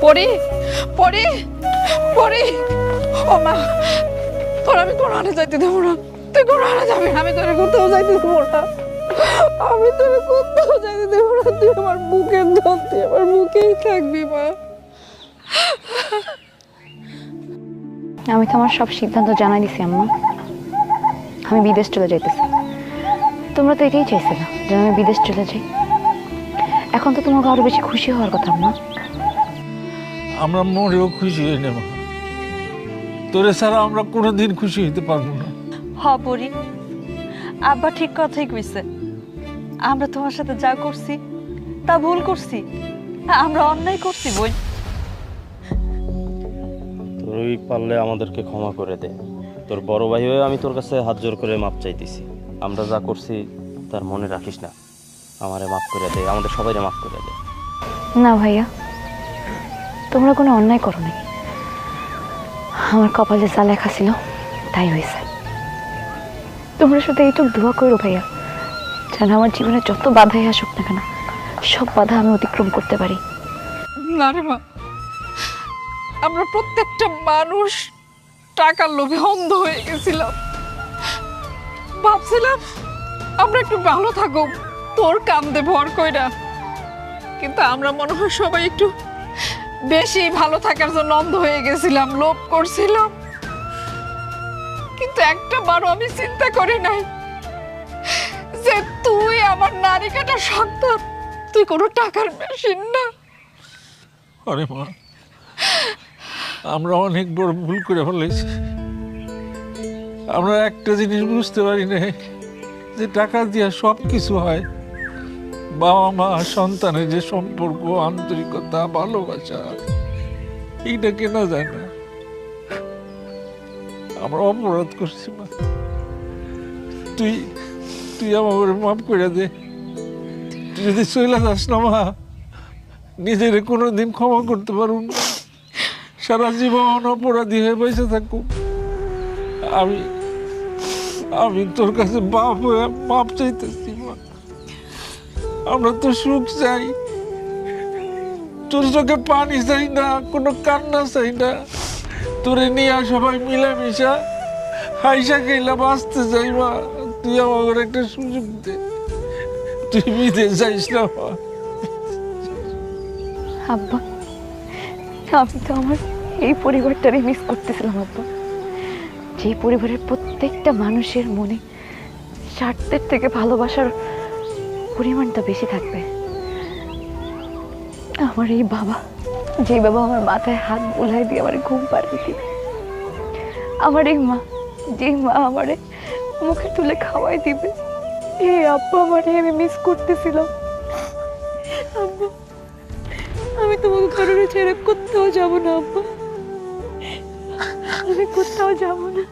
Speaker 1: পরি পরি পরি, ও মা, তোর আমি কোরআনে যাইতে দেবো না। তুই কোরআনে যাবি, আমি তোর কোথাও যাইতে দেবো না। আমি তোর কোথাও যাইতে দেবো না। তুই আমার বুকের ধন, তুই আমার বুকেই থাকবি মা।
Speaker 3: আমি তো আমার সব সিদ্ধান্ত জানাই দিছি আম্মা। আমি বিদেশ চলে যাইতেছি। তোমরা তো এটাই চাইছিলে যে আমি বিদেশ চলে যাই। এখন তো তোমাকে আরো বেশি খুশি হওয়ার কথা আম্মা।
Speaker 4: আমরা মরেও খুশি হই না মা, তোরে ছাড়া আমরা কোনোদিন খুশি হইতে পারবো না।
Speaker 2: হ পরি, আব্বা ঠিক কথাই কইছে। আমরা তোমার সাথে যা করছি তা ভুল করছি, আমরা অন্যায় করছি বই।
Speaker 12: তুই পারলে আমাদেরকে ক্ষমা করে দে। তোর বড় ভাই হয়ে আমি তোর কাছে হাত জোর করে মাপ চাইতেছি। আমরা যা করছি তার মনে রাখিস না, আমারে মাফ করে দে, আমাদের সবাইরে মাফ করে দে।
Speaker 3: না ভাইয়া, তোমরা কোনো অন্যায় করো নাই। আমার কপালে যা লেখা ছিল তাই হয়েছে। তোমরা শুধু এইটুকু দোয়া করো ভাইয়া, যেন আমার জীবনে যত বাধাই আসুক না কেন, সব বাধা আমি অতিক্রম করতে পারি।
Speaker 1: না রে মা, আমরা প্রত্যেকটা মানুষ টাকার লোভে অন্ধ হয়ে গেছিলাম। ভাবছিলাম আমরা একটু ভালো থাকো, তোর কান্দে ভর কইরা। কিন্তু আমরা মনে হয় সবাই একটু বেশি ভালো থাকার জন্য অন্ধ হয়ে গেছিলাম, লোভ করছিলাম। কিন্তু একটা বারও আমি চিন্তা করি নাই যে তুই আমার নারী কাটা সন্তান, তুই কোনো টাকার মেশিন না।
Speaker 4: আরে মা, আমরা অনেক বড় ভুল করে ফেলেছি। আমরা একটা জিনিস বুঝতে পারি না যে টাকা দিয়ে সব কিছু হয়। বাবা মা সন্তানের যে সম্পর্ক, আন্তরিকতা, ভালোবাসা, এইটা কেনা যায় না। আমরা অপরাধ করছি মা, তুই তুই আমার মাফ করে দে। তুই যদি চলে যাস না মা, নিজের কোনোদিন ক্ষমা করতে পারুন না, সারা জীবন অপরাধী হয়ে বসে থাকুক। আমি আমি তোর কাছে বাপ হয়ে মাপ চাইতেছি মা। আমরা তো সুখ চাই, তোর চোখে পানি চাই না, কোনো কান্না চাই না। তোরে নিয়ে সবাই মিলামিশা হাইসা খেলা বাঁচতে চাই মা। তুই আমার একটা সুযোগ দে, তুই বিদেশ যাইস না মা।
Speaker 3: আব্বা, আমি তো আমার এই পরিবারটারই মিস করতেছিলাম আব্বা, যে পরিবারের প্রত্যেকটা মানুষের মনে স্বার্থের থেকে ভালোবাসার পরিমাণটা বেশি থাকবে। আমার এই বাবা, যে বাবা আমার মাথায় হাত বুলাই দিয়ে আমার ঘুম পাড়িয়ে দিবে, আমার এই মা, যে মা আমারে মুখে তুলে খাওয়াই দিবে, এই আব্বা আমারে আমি মিস করতেছিলাম। আব্বা, আমি তোমাকে কারণে ছেড়ে কোথাও যাবো না আব্বা, আমি কোথাও যাবো না।